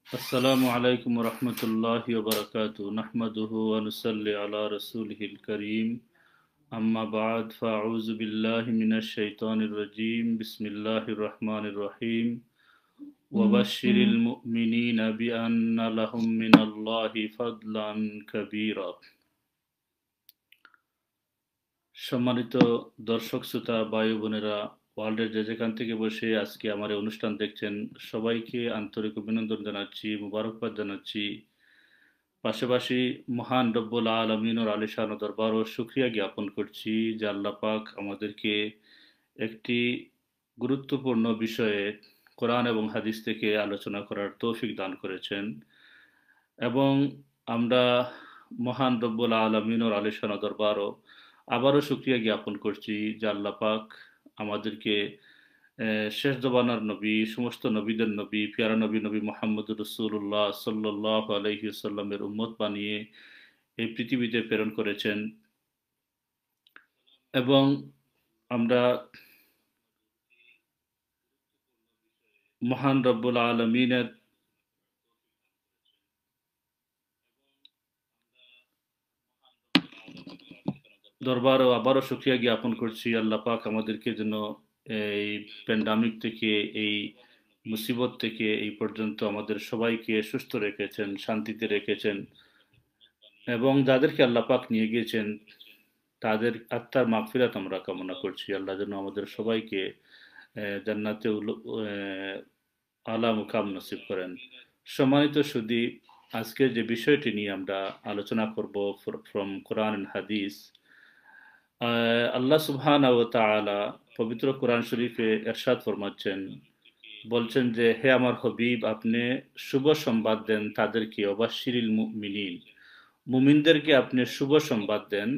السلام عليكم ورحمة الله وبركاته نحمده ونصلي على رسوله الكريم أما بعد فأعوذ بالله من الشيطان الرجيم بسم الله الرحمن الرحيم وبشر المؤمنين بأن لهم من الله فضلا كبيرا সম্মানিত দর্শক শ্রোতা ভাই বোনেরা ওয়ার্ল্ডের যে যেখান থেকে বসে আজকে আমার এই অনুষ্ঠান দেখছেন সবাইকে আন্তরিক অভিনন্দন জানাচ্ছি মুবারকবাদ জানাচ্ছি পাশাপাশি মহান রব্বুল আলমিনের আলিশান দরবার ও শুকরিয়া জ্ঞাপন করছি যে আল্লাহ পাক আমাদেরকে একটি গুরুত্বপূর্ণ বিষয়ে কোরআন এবং হাদিস থেকে আলোচনা করার তৌফিক দান করেছেন এবং আমরা মহান রব্বুল আলমিনের আলিশান দরবারও আবারও শুকরিয়া জ্ঞাপন করছি যে আল্লাহ পাক আমাদেরকে শেষ জবানার নবী সমস্ত নবীদের নবী পিয়ারা নবী নবী মোহাম্মদ রসুল্লাহ সাল্লাহ আলহি সাল্লামের উম্মত বানিয়ে এই পৃথিবীতে প্রেরণ করেছেন এবং আমরা মহান রব্বুল আলমিনের দরবারও আবারও শুকরিয়া জ্ঞাপন করছি আল্লাহ পাক আমাদেরকে যেন এই প্যান্ডামিক থেকে এই মুসিবত থেকে এই পর্যন্ত আমাদের সবাইকে সুস্থ রেখেছেন শান্তিতে রেখেছেন এবং যাদেরকে আল্লাহ পাক নিয়ে গিয়েছেন তাদের আত্মার মাগফিরাত আমরা কামনা করছি আল্লাহ যেন আমাদের সবাইকে জান্নাতে আলা মুকাম নসিব করেন সম্মানিত সুধী আজকে যে বিষয়টি নিয়ে আমরা আলোচনা করব ফ্রম কোরআন এন্ড হাদিস আল্লাহ সুবহানাহু ওয়া তাআলা পবিত্র কোরআন শরীফে ইরশাদ ফরমাচ্ছেন বলছেন যে হে আমার হাবিব আপনি শুভ সংবাদ দেন তাদেরকে ওয়াবাশশিরিল মুমিনিন মুমিনদেরকে আপনি শুভ সংবাদ দেন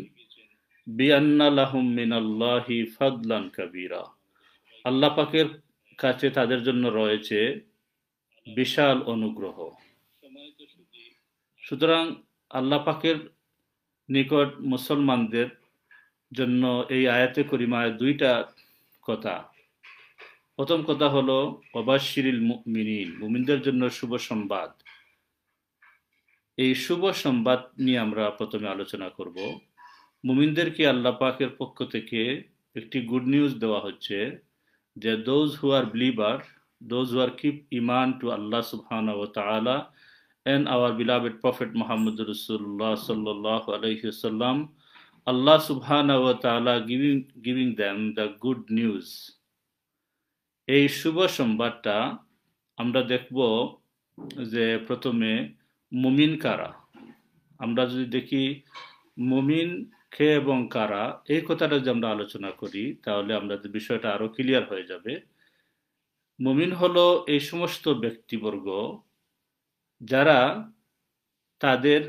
বিআন্না লাহুম মিনাল্লাহি ফাদলান কাবীরা আল্লাহ পাকের কাছে তাদের জন্য রয়েছে বিশাল অনুগ্রহ সুতরাং আল্লাহ পাকের নিকট মুসলমানদের জন্য এই আয়াতে করিমায় দুইটা কথা প্রথম কথা হলো ওয়াবাশশিরিল মুমিনিন মুমিনদের জন্য শুভ সংবাদ এই শুভ সংবাদ নিয়ে আমরা প্রথমে আলোচনা করব মুমিনদেরকে আল্লাহ পাকের পক্ষ থেকে একটি গুড নিউজ দেওয়া হচ্ছে যে those who are believer those who are keep iman to Allah subhanahu wa ta'ala and our beloved prophet Muhammad Rasulullah sallallahu alayhi wasallam Allah subhanahu wa ta'ala giving them the good news এই শুভ সংবাদটা আমরা দেখব যে প্রথমে মুমিন কারা আমরা যদি দেখি মুমিন কে এবং কারা এই কথাটা যদি আমরা আলোচনা করি তাহলে আমরা বিষয়টা আরো ক্লিয়ার হয়ে যাবে মুমিন হলো এই সমস্ত ব্যক্তিবর্গ যারা তাদের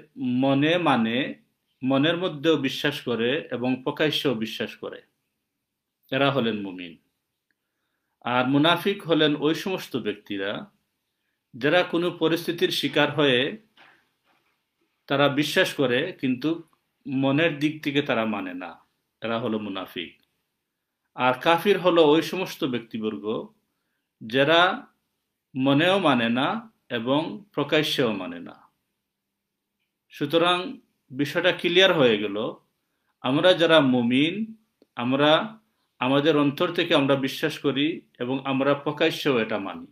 মনের মধ্যেও বিশ্বাস করে এবং প্রকাশ্যেও বিশ্বাস করে এরা হলেন মুমিন আর মুনাফিক হলেন ওই সমস্ত ব্যক্তিরা যারা কোনো পরিস্থিতির শিকার হয়ে তারা বিশ্বাস করে কিন্তু মনের দিক থেকে তারা মানে না এরা হলো মুনাফিক আর কাফির হলো ওই সমস্ত ব্যক্তিবর্গ যারা মনেও মানে না এবং প্রকাশ্যেও মানে না সুতরাং বিষয়টা ক্লিয়ার হয়ে গেল আমরা যারা মুমিন আমরা আমাদের অন্তর থেকে আমরা বিশ্বাস করি এবং আমরা প্রকাশ্যেও এটা মানি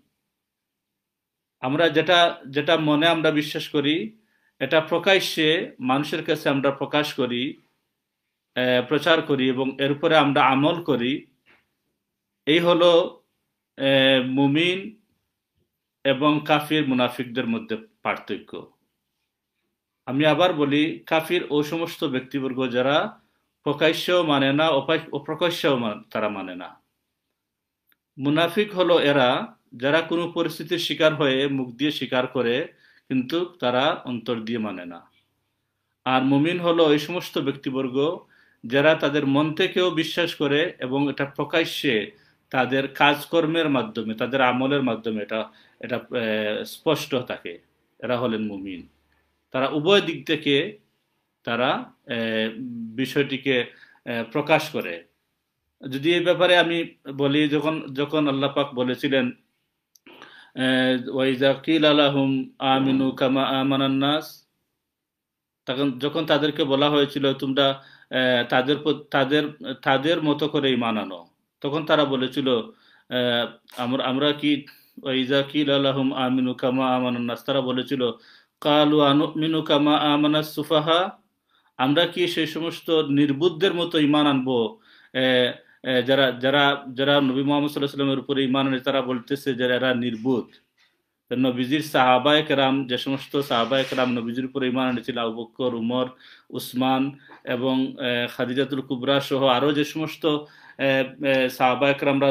আমরা যেটা মনে আমরা বিশ্বাস করি এটা প্রকাশ্যে মানুষের কাছে আমরা প্রকাশ করি প্রচার করি এবং এর উপরে আমরা আমল করি এই হলো মুমিন এবং কাফির মুনাফিকদের মধ্যে পার্থক্য আমি আবার বলি কাফির ওই সমস্ত ব্যক্তিবর্গ যারা প্রকাশ্যেও মানে না অপ্রকাশ্যেও তারা মানে না মুনাফিক হলো এরা যারা কোনো পরিস্থিতির শিকার হয়ে মুখ দিয়ে স্বীকার করে কিন্তু তারা অন্তর দিয়ে মানে না আর মুমিন হলো ওই সমস্ত ব্যক্তিবর্গ যারা তাদের মন থেকেও বিশ্বাস করে এবং এটা প্রকাশ্যে তাদের কাজকর্মের মাধ্যমে তাদের আমলের মাধ্যমে এটা স্পষ্ট থাকে এরা হলেন মুমিন তারা উভয় দিক থেকে তারা বিষয়টিকে প্রকাশ করে যদি এই ব্যাপারে আমি বলি যখন আল্লাহ পাক বলেছিলেন ওয়াইজা কিলা লাহুম আমিনু কামা আমানান নাস, তখন যখন তাদেরকে বলা হয়েছিল তোমরা তাদের তাদের মতো করে ঈমান আনো, তখন তারা বলেছিল আহ, আমরা আমরা কি ওয়াইজা কিলা লাহুম আমিনু কামা আমানান নাস, তারা বলেছিল কালু আনুমিনু কামা আমানাস সুফাহা, আমরা কি সেই সমস্ত নির্বুদ্ধের মতো ঈমান আনবো? আহ, যারা যারা যারা নবী মুহাম্মদ সাল্লাল্লাহু আলাইহি ওয়াসাল্লামের উপরে ঈমান আনে তারা বলতেছে যে এরা নির্বুদ্ধ। নবীজির সাহাবায়ে কেরাম, যে সমস্ত সাহাবায়ে কেরাম নবীজির উপরে ঈমান এনেছিল, আবু বকর, উমর, উসমান এবং খাদিজাতুল কুবরা সহ আরো যে সমস্ত সাহাবায়ে কেরামরা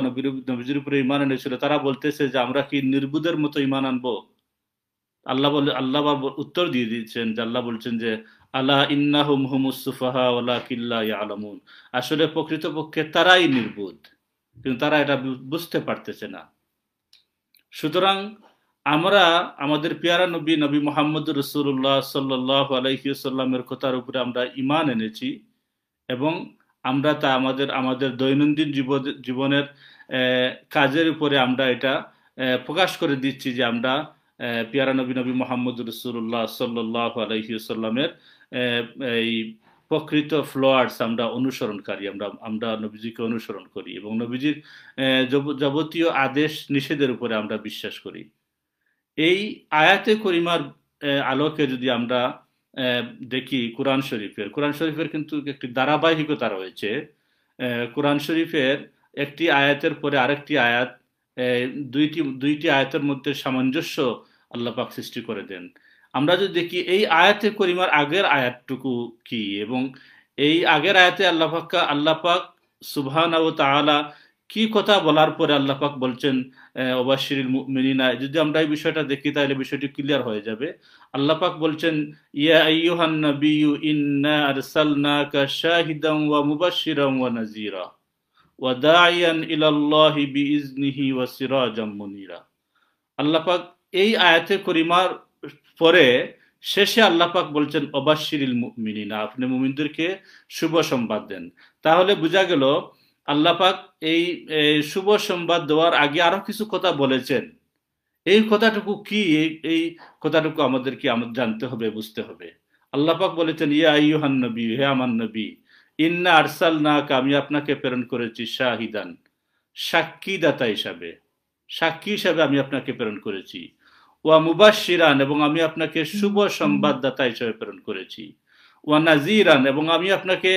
নবীজির উপরে ঈমান এনেছিল, তারা বলতেছে যে আমরা কি নির্বুদ্ধের মতো ঈমান আনবো? আল্লাহ উত্তর দিয়ে দিচ্ছেন যে আল্লাহ বলছেন যে আলা ইন্নাহুম হুমুস সুফাহা ওয়ালাকিন লা ইয়ালামুন, আসলে প্রকৃতপক্ষে তারাই নির্বুদ্ধ, কিন্তু তারা এটা বুঝতে পারতেছে না। সুতরাং আমরা আমাদের পেয়ারা নবী নবী মোহাম্মদ রসুল্লাহ সাল্লাহ আলাইসাল্লামের কথার উপরে আমরা ঈমান এনেছি এবং আমরা তা আমাদের আমাদের দৈনন্দিন জীবনের কাজের উপরে আমরা এটা প্রকাশ করে দিচ্ছি যে আমরা পেয়ারা নবী নবী মোহাম্মদ রসুল্লাহ সাল্লাহ আলাইসাল্লামের এই প্রকৃত ফ্লোয়ার্স আমরা অনুসরণকারী, আমরা আমরা নবীজিকে অনুসরণ করি এবং নবীজির যাবতীয় আদেশ নিষেধের উপরে আমরা বিশ্বাস করি। এই আয়াতে করিমার আলোকে যদি আমরা দেখি কোরআন শরীফের কিন্তু একটি ধারাবাহিকতা রয়েছে। কোরআন শরীফের একটি আয়াতের পরে আরেকটি আয়াত, দুইটি দুইটি আয়াতের মধ্যে সামঞ্জস্য আল্লাহ পাক সৃষ্টি করে দেন। আমরা যদি দেখি এই আয়াতে করিমার আগের আয়াতটুকু কি, এবং এই আগের আয়াতে আল্লাহ পাক সুবহানাহু ওয়া তাআলা কি কথা বলার পরে আল্লাহ পাক বলছেন ওয়াবাশশিরিল মুমিনিনা, যদি আমরা এই বিষয়টা দেখি তাহলে বিষয়টি ক্লিয়ার হয়ে যাবে। আল্লাহ পাক বলছেন ইয়া আইয়ুহান নাবিয়্যু ইন্না আরসালনাকা শাহিদান ওয়া মুবাশশিরান ওয়া নাযীরা ওয়া দাঈয়ান ইলাল্লাহি বিইজনিহি ওয়া সিরাজাম মুনীরা। আল্লাহ পাক এই আয়াতে করিমার পরে শেষে আল্লাহ পাক বলছেন ওয়াবাশশিরিল মুমিনিনা, আপনি মুমিনদেরকে শুভ সংবাদ দেন। তাহলে বোঝা গেল আল্লাহ পাক এই শুভ সংবাদ দেওয়ার আগে আরো কিছু কথা বলেছেন। এই কথাটুকু কি, এই কথাটুকু আমাদেরকে জানতে হবে, বুঝতে হবে। আল্লাহ পাক বলেছেন ইয়া আইয়ুহান নবী, হে আমার নবী, ইন্না আরসালনাকা, আমি আপনাকে প্রেরণ করেছি শাহিদান, সাক্ষীদাতা হিসাবে, সাক্ষী হিসাবে আমি আপনাকে প্রেরণ করেছি, ওয়া মুবাশশিরান, এবং আমি আপনাকে শুভ সংবাদদাতা হিসাবে প্রেরণ করেছি, ওয়া নাযীরান, এবং আমি আপনাকে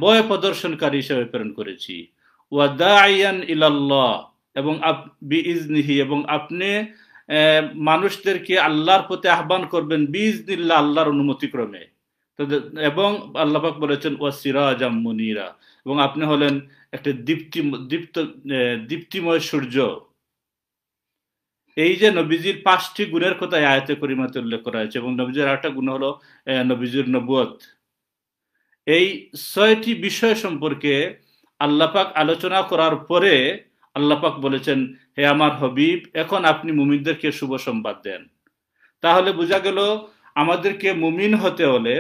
ভয় প্রদর্শনকারী হিসাবে প্রেরণ করেছি, ওয়া দাঈয়ান ইলাল্লাহ, এবং বিইজনিহি, এবং আপনি মানুষদেরকে আল্লাহর প্রতি আহ্বান করবেন বিইজনিল্লাহ, আল্লাহর অনুমতিক্রমে। এবং আল্লাহ পাক বলেছেন ওয়া সিরাজাম মুনীরা, এবং আপনি হলেন একটা দীপ্তিময় সূর্য। এই যে নবীজির 5টি গুণের কথা আয়াতে করিমাতে উল্লেখ করা হয়েছে, এবং নবীজির আরেকটা গুণ হলো নবীজির নবুয়ত। এই 6টি বিষয় সম্পর্কে আল্লাহ পাক আলোচনা করার পরে আল্লাহ পাক বলেছেন হে আমার হবিব, এখন আপনি মুমিনদেরকে শুভ সংবাদ দেন। তাহলে বোঝা গেল আমাদেরকে মুমিন হতে হলে,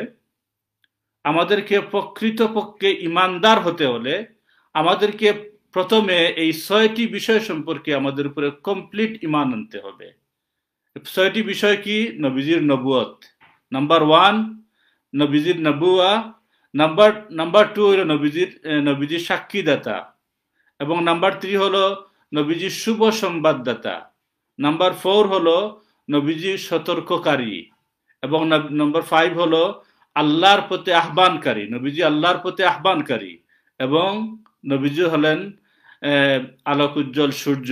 আমাদেরকে প্রকৃতপক্ষে ইমানদার হতে হলে আমাদেরকে প্রথমে এই 6টি বিষয় সম্পর্কে আমাদের উপরে কমপ্লিট ইমান আনতে হবে। 6টি বিষয় কি? নবীজির নবুয়ত, নাম্বার 1 নবীজির নবুয়া, নাম্বার 2 হলো নবীজির সাক্ষীদাতা, এবং নাম্বার 3 হলো নবীজির শুভ সংবাদদাতা, নাম্বার 4 হলো নবীজির সতর্ককারী, এবং নাম্বার 5 হলো আল্লাহর প্রতি আহ্বানকারী, নবীজি আল্লাহর প্রতি আহ্বানকারী, এবং নবীজি হলেন আলোক উজ্জ্বল সূর্য।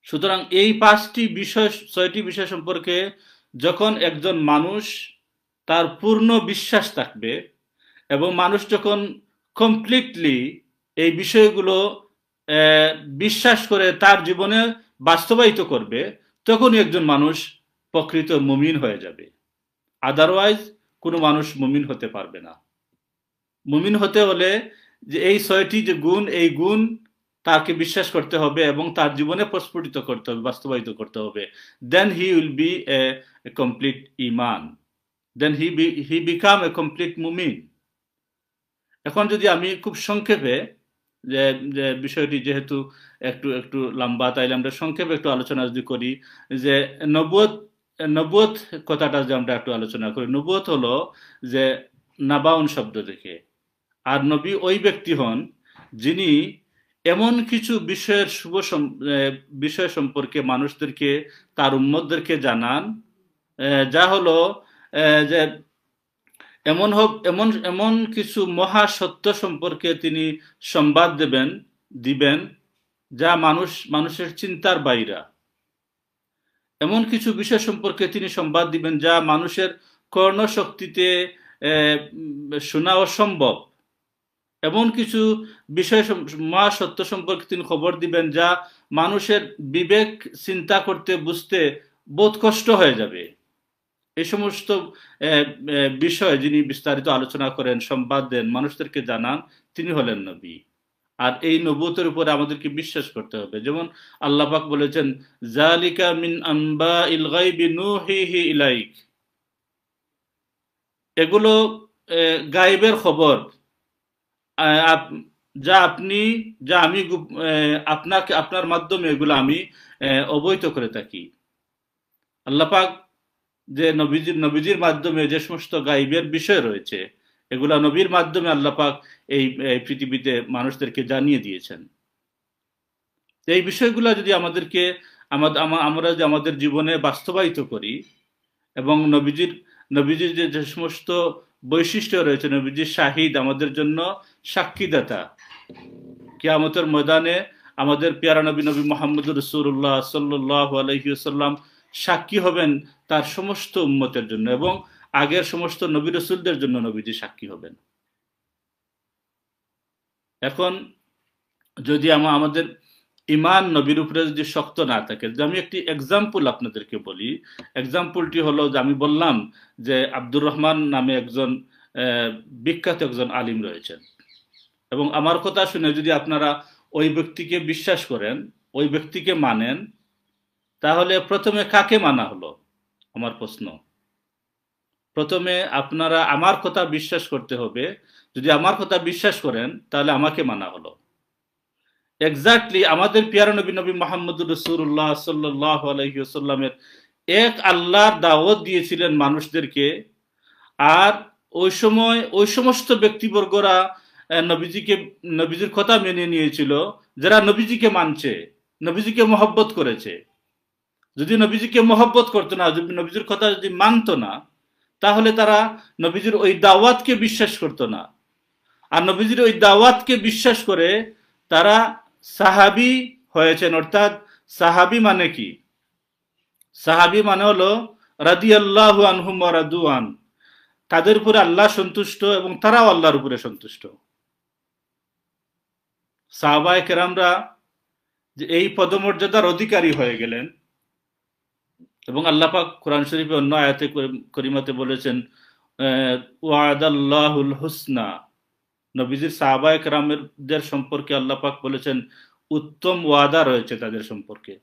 সুতরাং এই 6টি বিষয় সম্পর্কে যখন একজন মানুষ তার পূর্ণ বিশ্বাস থাকবে, এবং মানুষ যখন কমপ্লিটলি এই বিষয়গুলো বিশ্বাস করে তার জীবনে বাস্তবায়িত করবে, তখনই একজন মানুষ প্রকৃত মুমিন হয়ে যাবে। আদারওয়াইজ কোনো মানুষ মুমিন হতে পারবে না। মুমিন হতে হলে যে এই 6টি যে গুণ, এই গুণ তাকে বিশ্বাস করতে হবে এবং তার জীবনে প্রস্ফুটিত করতে হবে, বাস্তবায়িত করতে হবে। Then he will be a complete ইমান, then he become a complete মুমিন। এখন যদি আমি খুব সংক্ষেপে যে বিষয়টি যেহেতু একটু একটু লম্বা, তাইলে আমরা সংক্ষেপে একটু আলোচনা যদি করি যে নবুয়ত নবুয়ত কথাটা যে আমরা একটু আলোচনা করি। নবুয়ত হলো যে নাবাউন শব্দ থেকে, আর নবী ওই ব্যক্তি হন যিনি এমন কিছু বিষয়ের বিষয় সম্পর্কে মানুষদেরকে, তার উম্মতদেরকে জানান, যা হলো যে এমন এমন কিছু মহা সত্য সম্পর্কে তিনি সংবাদ দিবেন যা মানুষের চিন্তার বাইরা। এমন কিছু বিষয় সম্পর্কে তিনি সংবাদ দিবেন যা মানুষের কর্ণশক্তিতে শোনা অসম্ভব। এমন কিছু বিষয় মহা সত্য সম্পর্কে তিনি খবর দিবেন যা মানুষের বিবেক চিন্তা করতে বুঝতে বোধ কষ্ট হয়ে যাবে। এই সমস্ত বিষয় যিনি বিস্তারিত আলোচনা করেন, সংবাদ দেন, মানুষদেরকে জানান, তিনি হলেন নবী। আর এই নবুয়তের উপরে আমাদেরকে বিশ্বাস করতে হবে। যেমন আল্লাহ পাক বলেছেন, জালিকা মিন আনবাইল গায়বি নূহিহি ইলাইক, এগুলো গায়েবের খবর, যা আমি আপনার মাধ্যমে এগুলো আমি অবহিত করে থাকি। আল্লাহ পাক যে নবীজির মাধ্যমে যে সমস্ত গায়েবের বিষয় রয়েছে, এগুলা নবীর মাধ্যমে আল্লাহ পাক এই পৃথিবীতে মানুষদেরকে জানিয়ে দিয়েছেন। এই বিষয়গুলো যদি আমরা যদি আমাদের জীবনে বাস্তবায়িত করি, এবং নবীজির যে সমস্ত বৈশিষ্ট্য রয়েছে, নবীজির শাহিদ, আমাদের জন্য সাক্ষীদাতা, কিয়ামতের ময়দানে আমাদের পেয়ারা নবী মুহাম্মদুর রাসূলুল্লাহ সাল্লাল্লাহু আলাইহি ওয়াসাল্লাম সাক্ষী হবেন তার সমস্ত উম্মতের জন্য, এবং আগের সমস্ত নবী রাসূলদের জন্য নবীজি সাক্ষী হবেন। এখন যদি আমাদের ইমান নবীর উপরে যদি শক্ত না থাকে, যে আমি একটি এক্সাম্পল আপনাদেরকে বলি। এক্সাম্পলটি হলো যে আমি বললাম যে আব্দুর রহমান নামে একজন বিখ্যাত একজন আলিম রয়েছেন, এবং আমার কথা শুনে যদি আপনারা ওই ব্যক্তিকে বিশ্বাস করেন, ওই ব্যক্তিকে মানেন, তাহলে প্রথমে কাকে মানা হলো? আমার প্রশ্ন। প্রথমে আপনারা আমার কথা বিশ্বাস করতে হবে। যদি আমার কথা বিশ্বাস করেন, তাহলে আমাকে মানা হলো। এক্স্যাক্টলি আমাদের প্যারা নবী মুহাম্মদুর রাসূলুল্লাহ সাল্লাল্লাহু আলাইহি ওয়াসাল্লামের এক আল্লাহর দাওয়াত দিয়েছিলেন মানুষদেরকে, আর ওই সময় ওই সমস্ত ব্যক্তিবর্গরা নবীজির কথা মেনে নিয়েছিল, যারা নবীজিকে মানছে, নবীজিকে মহব্বত করেছে। যদি নবীজিকে মহব্বত করতো না, যদি নবীজির কথা যদি মানতো না, তাহলে তারা নবীজির ওই দাওয়াতকে বিশ্বাস করতো না। আর নবীজির ওই দাওয়াতকে বিশ্বাস করে তারা সাহাবী হয়েছেন। অর্থাৎ সাহাবী মানে কি? সাহাবী মানে হলো রাদিয়াল্লাহু আনহুম ওয়া রাদু আন, তাদের উপরে আল্লাহ সন্তুষ্ট এবং তারাও আল্লাহর উপরে সন্তুষ্ট। সাহাবায়ে কেরামরা যে এই পদমর্যাদার অধিকারী হয়ে গেলেন, এবং আল্লাহ পাক কোরআন শরীফে অন্য আয়াতে করিমাতে বলেছেন ওয়াদাল্লাহুল হুসনা। নবীজির সাহাবায়ে কেরামদের সম্পর্কে আল্লাহ পাক বলেছেন উত্তম ওয়াদা রয়েছে তাদের সম্পর্কে।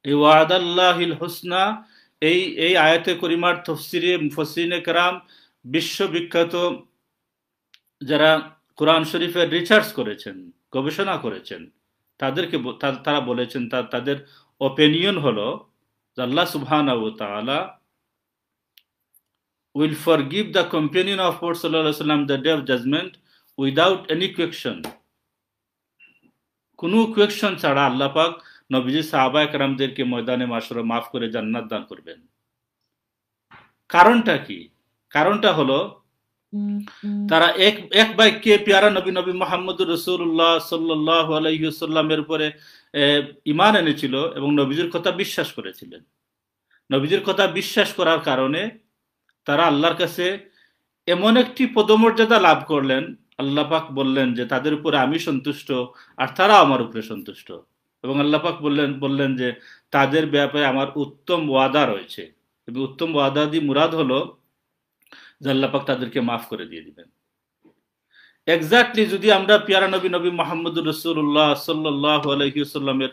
এই ওয়াদাল্লাহিল হুসনা, এই আয়াতে করিমার তাফসিরে মুফাসসিরিনে কেরাম, বিশ্ববিখ্যাত যারা কোরআন শরীফের রিসার্চ করেছেন, গবেষণা করেছেন, তারা বলেছেন, তাদের অপিনিয়ন হলো যে আল্লাহ সুবহানাহু ওয়া তাআলা will forgive the companion of Prophet sallallahu alaihi wasallam the day of judgment without any question. কোনো কোয়েকশন ছাড়া আল্লাহ পাক নবীজি সাহাবায়ে কেরামদেরকে ময়দানে মাশরে মাফ করে জান্নাত দান করবেন। কারণটা কি? কারণটা হলো তারা এক বাক্যে প্যারা নবী মুহাম্মদুর রাসূলুল্লাহ সাল্লাল্লাহু আলাইহি ওয়াসাল্লামের উপরে ঈমান এনেছিল এবং নবীজির কথা বিশ্বাস করেছিলেন। নবীজির কথা বিশ্বাস করার কারণে তারা আল্লাহর কাছে এমন একটি পদমর্যাদা লাভ করলেন, আল্লাহ পাক বললেন যে তাদের উপরে আমি সন্তুষ্ট আর তারা আমার উপরে সন্তুষ্ট। এবং আল্লাহ পাক বললেন যে তাদের ব্যাপারে আমার উত্তম ওয়াদা রয়েছে, এবং উত্তম ওয়াদা দিয়ে মুরাদ হলো যে আল্লাহ পাক তাদেরকে মাফ করে দিয়ে দিবেন। এক্স্যাক্টলি যদি আমরা প্যারা নবী মুহাম্মদুর রাসূলুল্লাহ সাল্লাল্লাহু আলাইহি ওয়াসাল্লামের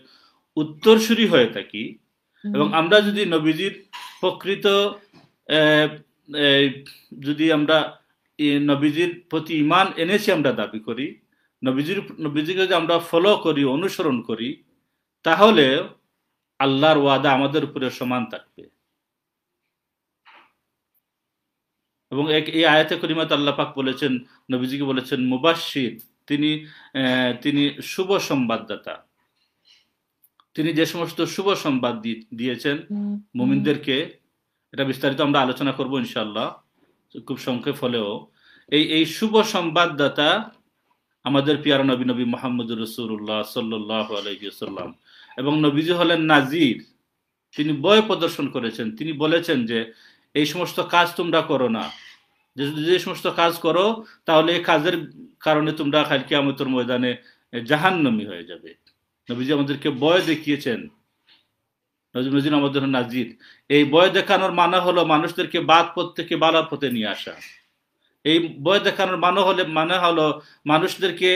উত্তরসূরি হয়ে থাকি, এবং আমরা যদি নবীজির প্রকৃত যদি আমরা নবীজির প্রতি ঈমান এনেছি আমরা দাবি করি, নবীজিকে যদি আমরা ফলো করি, অনুসরণ করি, তাহলে আল্লাহর ওয়াদা আমাদের উপরে সমান থাকবে। এবং এই আয়াতে করিমাতে আল্লাহ পাক বলেছেন, নবীজিকে বলেছেন মুবাশশির, তিনি তিনি শুভ সংবাদদাতা। তিনি যে সমস্ত শুভ সংবাদ দিয়েছেন মুমিনদেরকে, এটা বিস্তারিত আমরা আলোচনা করব ইনশাআল্লাহ খুব সংক্ষেপ হলেও। এই শুভ সংবাদদাতা আমাদের পিয়ারা নবী মুহাম্মদুর রাসূলুল্লাহ সাল্লাল্লাহু আলাইহি ওয়াসাল্লাম। এবং নবীজি হলেন নাজির, তিনি ভয় প্রদর্শন করেছেন। তিনি বলেছেন যে এই সমস্ত কাজ তোমরা করো না, যে সমস্ত কাজ করো তাহলে এই কাজের কারণে তোমরা কাল কিয়ামতের ময়দানে জাহান্নামী হয়ে যাবে। নবীজি আমাদেরকে ভয় দেখিয়েছেন। নবীজি আমাদের নাজির। এই ভয় দেখানোর মানে হলো মানুষদেরকে বাদ পথ থেকে বালার পথে নিয়ে আসা। এই ভয় দেখানোর মানে হলো মানুষদেরকে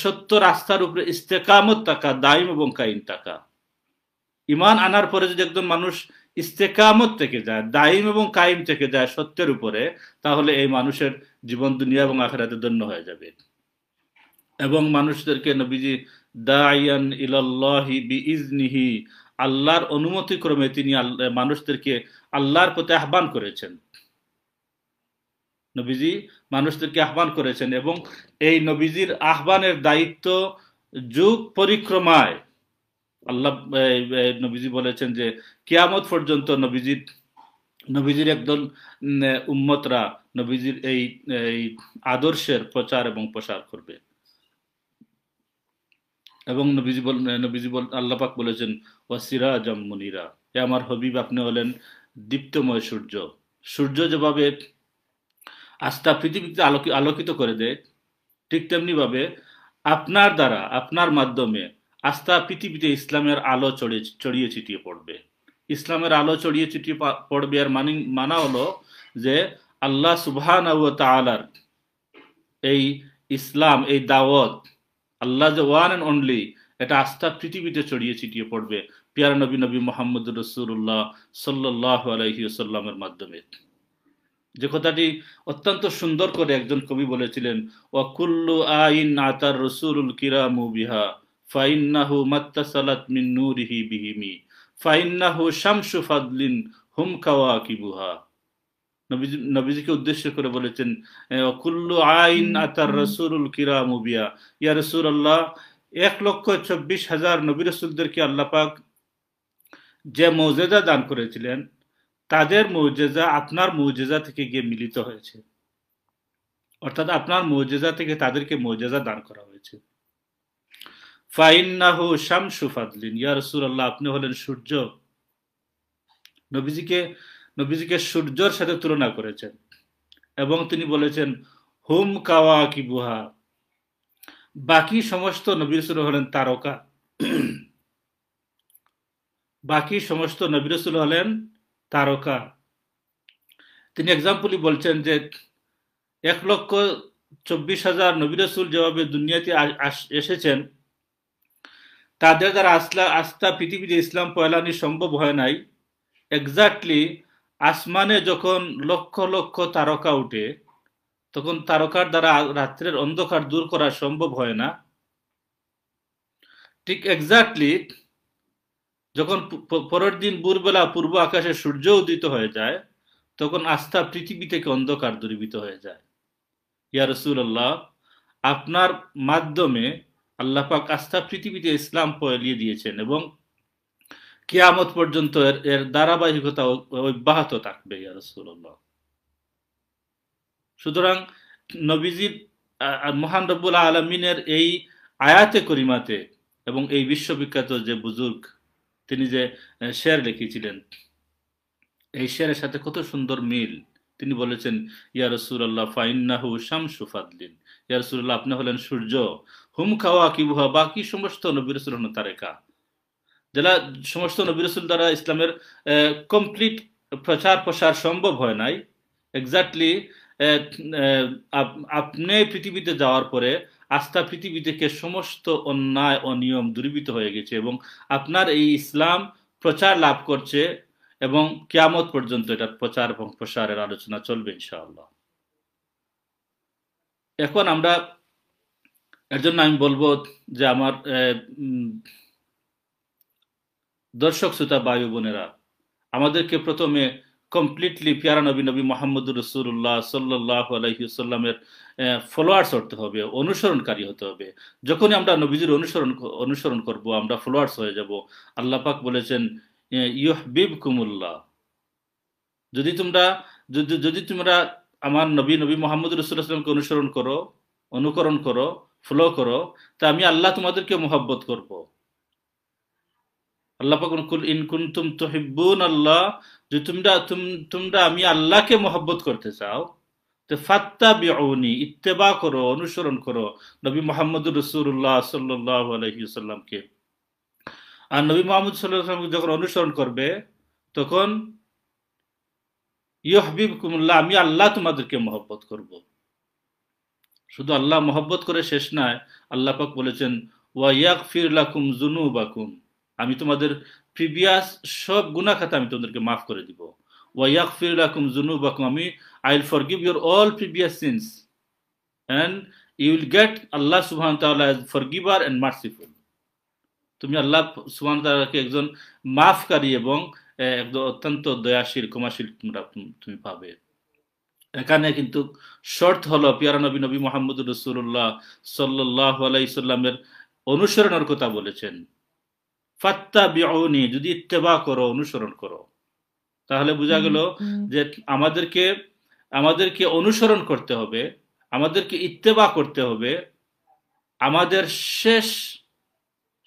সত্য রাস্তার উপরে ইস্তেকামত থাকা, দাইম এবং কায়েম থাকা। ঈমান আনার পরে যদি একজন মানুষ ইস্তেকামত থেকে যায়, দাইম এবং কায়েম থেকে যায় সত্যের উপরে, তাহলে এই মানুষের জীবন দুনিয়া এবং আখিরাতে ধন্য হয়ে যাবে। এবং মানুষদেরকে নবীজি দাইয়ান ইলাল্লাহি বিইজনিহি, আল্লাহর অনুমতি ক্রমে তিনি মানুষদেরকে আল্লাহর পথে আহ্বান করেছেন। নবীজি মানুষদেরকে আহ্বান করেছেন এবং এই নবীজির আহ্বানের দায়িত্ব যুগ পরিক্রমায় আল্লাহ নবীজি বলেছেন যে কিয়ামত পর্যন্ত নবীজির একদল উম্মতরা নবীজির এই আদর্শের প্রচার এবং প্রসার করবে। এবং নবীজি আল্লাহ পাক বলেছেন ওয়াসিরাজাম মুনিরা, এ আমার হবিব আপনি হলেন দীপ্তময় সূর্য। সূর্য যেভাবে আস্থা পৃথিবীতে আলোকিত করে দেয়, ঠিক তেমনি ভাবে আপনার দ্বারা, আপনার মাধ্যমে আস্থা পৃথিবীতে ইসলামের আলো ছড়িয়ে ছিটিয়ে পড়বে। ইসলামের আলো ছড়িয়ে ছিটিয়ে পড়বে আর মানা হলো যে আল্লাহ সুবহানাহু ওয়া তাআলার এই ইসলাম, এই দাওয়াত, আল্লাহ যে ওয়ান অ্যান্ড অনলি, এটা আস্থা পৃথিবীতে ছড়িয়ে ছিটিয়ে পড়বে পিয়ারা নবী মুহাম্মদুর রাসূলুল্লাহ সাল্লাল্লাহু আলাইহি ওয়াসাল্লামের মাধ্যমে। যে কথাটি অত্যন্ত সুন্দর করে একজন কবি বলেছিলেন, ওয়া কুল্লু আইন আতার রাসূলুল কিরামু বিহা ফাইন্নাহু মাত্তাসালাত মিন নূরিহি বিহিমি ফাইন্নাহু শামসু ফাদলিন হুম কাওয়াকিবুহা। নবীজিকে উদ্দেশ্য করে বলেছেন, ওয়া কুল্লু আইন আতার রাসূলুল কিরামু বিহা, ইয়া রাসূলুল্লাহ 1,24,000 নবী রাসূলদেরকে আল্লাহ পাক যে মুজিজা দান করেছিলেন, তাদের মুজিজা আপনার মুজিজা থেকে গিয়ে মিলিত হয়েছে। অর্থাৎ আপনার মুজিজা থেকে তাদেরকে মুজিজা দান করা হয়েছে। ফাইন্নাহু শামসু ফাদলিন, ইয়া রাসূলুল্লাহ আপনি হলেন সূর্য। নবীজিকে সূর্যের সাথে তুলনা করেছেন এবং তিনি বলেছেন হুম কাওয়াকিবুহা, বাকি সমস্ত নবী রাসূল হলেন তারকা। বাকি সমস্ত নবী রাসূল হলেন তারকা। তিনি এক্সাম্পলি বলছেন যে 1,24,000 নবী রাসূল যেভাবে দুনিয়াতে এসেছেন, তাদের দ্বারা আস্থা পৃথিবীতে ইসলাম পয়লানি সম্ভব হয় নাই। এক্স্যাক্টলি আসমানে যখন লক্ষ লক্ষ তারকা উঠে, তখন তারকার দ্বারা রাত্রের অন্ধকার দূর করা সম্ভব হয় না। ঠিক এক্স্যাক্টলি যখন পরের দিন ভোরবেলা পূর্ব আকাশে সূর্য উদিত হয়ে যায়, তখন আস্থা পৃথিবী থেকে অন্ধকার দূরীভূত হয়ে যায়। ইয়া রাসূলুল্লাহ আপনার মাধ্যমে আল্লাহ পাক আস্থা পৃথিবীতে ইসলাম পয়লিয়ে দিয়েছেন এবং কিয়ামত পর্যন্ত এর ধারাবাহিকতা অব্যাহত থাকবে ইয়া রাসূলুল্লাহ। সুতরাং নবীজির মহান রব্বুল আলামিনের এই আয়াতে করিমাতে এবং এই বিশ্ববিখ্যাত যে বুজুর্গ তিনি যে শের লিখেছিলেন, এই শেরের সাথে কত সুন্দর মিল। তিনি বলেছেন ইয়া রাসূলুল্লাহ ফাইন্নাহু শামসু ফাদলিন, ইয়া রাসূলুল্লাহ আপনি হলেন সূর্য, হুম কাওয়াকিবুহা বাকি সমস্ত নবী রাসূল হলেন তারকা। যারা সমস্ত নবী রাসূল দ্বারা ইসলামের কমপ্লিট প্রচার প্রসার সম্ভব হয় নাই। এক্স্যাক্টলি আপনি পৃথিবীতে যাওয়ার পরে আস্থা পৃথিবী থেকে সমস্ত অন্যায় অনিয়ম দূরীভূত হয়ে গেছে এবং আপনার এই ইসলাম প্রচার লাভ করছে এবং কিয়ামত পর্যন্ত এটার প্রচার এবং প্রসারের আলোচনা চলবে ইনশাআল্লাহ। এখন আমরা এর জন্য আমি বলবো যে আমার দর্শক শ্রোতা ভাই বোনেরা, আমাদেরকে প্রথমে কমপ্লিটলি পিয়ারা নবী নবী মোহাম্মদুর রসুল্লাহ সাল্লাল্লাহু আলাইহি ওয়াসাল্লামের ফলোয়ার্স হতে হবে, অনুসরণকারী হতে হবে। যখনই আমরা নবীজির অনুসরণ করব, আমরা ফলোয়ার্স হয়ে যাব। আল্লাহ পাক বলেছেন ইউহবিবকুমুল্লাহ, যদি তোমরা যদি তোমরা আমার নবী নবী মোহাম্মদ রসুল্লাহ সাল্লামকে অনুকরণ করো, ফলো করো, তা আমি আল্লাহ তোমাদেরকে মোহাব্বত করব। আল্লাহ পাক বলেন, কুল ইন কুনতুম তুহিব্বুন আল্লাহ, যে তোমরা আমি আল্লাহকে মোহাব্বত করতে চাও, তো ফাত্তাবিউনি, ইত্তেবা করো, অনুসরণ করো নবী মুহাম্মদুর রাসূলুল্লাহ সাল্লাল্লাহু আলাইহি ওয়াসাল্লামকে। আর নবী মুহাম্মদ সাল্লাল্লাহু আলাইহি ওয়াসাল্লামকে যখন অনুসরণ করবে, তখন ইউহবিবকুমুল্লাহ, আমি আল্লাহ তোমাদেরকে মহব্বত করব। শুধু আল্লাহ মহব্বত করে শেষ নয়, আল্লাহ পাক বলেছেন ওয়া ইয়াগফির লাকুম যুনুবাকুম, আমি তোমাদের প্রিভিয়াস সব গুনাহ খাতা আমি তোমাদেরকে মাফ করে দিব। ওয়া ইয়াগফির লাকুম যুনুবাকুম, I will forgive your all previous sins and you will get Allah subhanahu wa ta'ala as forgiver and merciful. তুমি আল্লাহ সুবহানাহু ওয়া তাআলাকে একজন মাফকারী এবং একজন অত্যন্ত দয়াশীল ক্ষমাশীল তুমি পাবে। এখানে কিন্তু শর্ত হলো পিয়ারা নবী নবী মুহাম্মদুর রাসূলুল্লাহ সাল্লাল্লাহু আলাইহি সাল্লামের অনুসরণের কথা বলেছেন। ফাত্তাবিউনি, যদি ইত্তেবা করো, অনুসরণ করো, তাহলে বোঝা গেল যে আমাদেরকে অনুসরণ করতে হবে, আমাদেরকে ইত্তেবা করতে হবে। আমাদের শেষ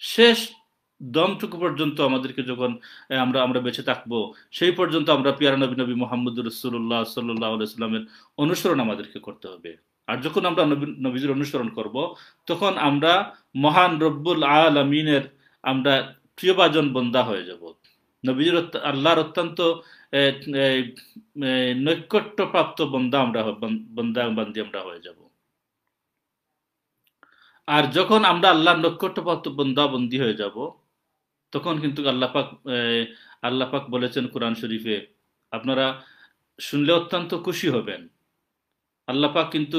শেষ দমটুকু পর্যন্ত আমাদেরকে যখন আমরা বেঁচে থাকবো, সেই পর্যন্ত আমরা পিয়ারা নবী নবী মুহাম্মদুর রাসূলুল্লাহ সাল্লাল্লাহু আলাইহি সাল্লামের অনুসরণ আমাদেরকে করতে হবে। আর যখন আমরা নবীজির অনুসরণ করব, তখন আমরা মহান রব্বুল আলামিনের আমরা প্রিয়ভাজন বন্দা হয়ে যাব। নবীজির আল্লাহর অত্যন্ত নৈকট্যপ্রাপ্ত বন্দা বান্দি আমরা হয়ে যাব। আর যখন আমরা আল্লাহর নৈকট্যপ্রাপ্ত বন্দা বন্দী হয়ে যাব, তখন কিন্তু আল্লাহ পাক বলেছেন কোরআন শরীফে, আপনারা শুনলে অত্যন্ত খুশি হবেন। আল্লাহ পাক কিন্তু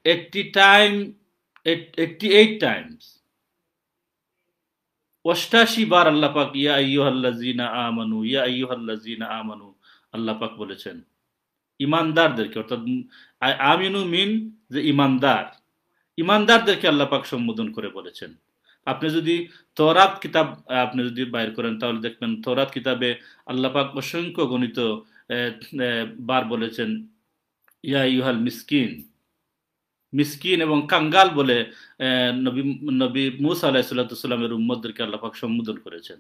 88 টাইমস, 88 বার আল্লাহ পাক ইয়া আইয়ুহাল্লাযীনা আমানু, ইয়া আইয়ুহাল্লাযীনা আমানু আল্লাহ পাক বলেছেন ইমানদারদেরকে, অর্থাৎ আমিনু মিন যে ইমানদারদেরকে আল্লাহ পাক সম্বোধন করে বলেছেন। আপনি যদি তওরাত কিতাব আপনি যদি বাইর করেন, তাহলে দেখবেন তওরাত কিতাবে আল্লাহ পাক অসংখ্য গণিত বার বলেছেন ইয়া আইয়ুহাল মিসকিন এবং কাঙ্গাল বলে নবী মুসা আলাইহিস সালামের উম্মতদেরকে আল্লাহ পাক সম্বোধন করেছেন।